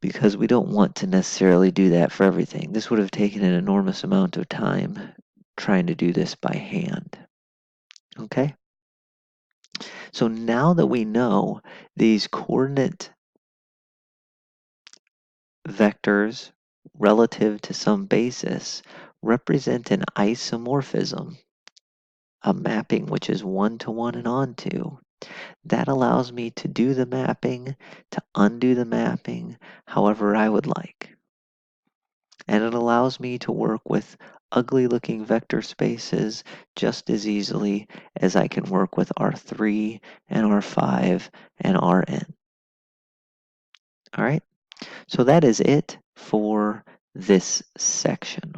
because we don't want to necessarily do that for everything. This would have taken an enormous amount of time trying to do this by hand. Okay? So now that we know these coordinate vectors relative to some basis represent an isomorphism, a mapping which is one-to-one and onto, that allows me to do the mapping, to undo the mapping, however I would like. And it allows me to work with ugly-looking vector spaces just as easily as I can work with R3 and R5 and Rn. All right, so that is it for this section.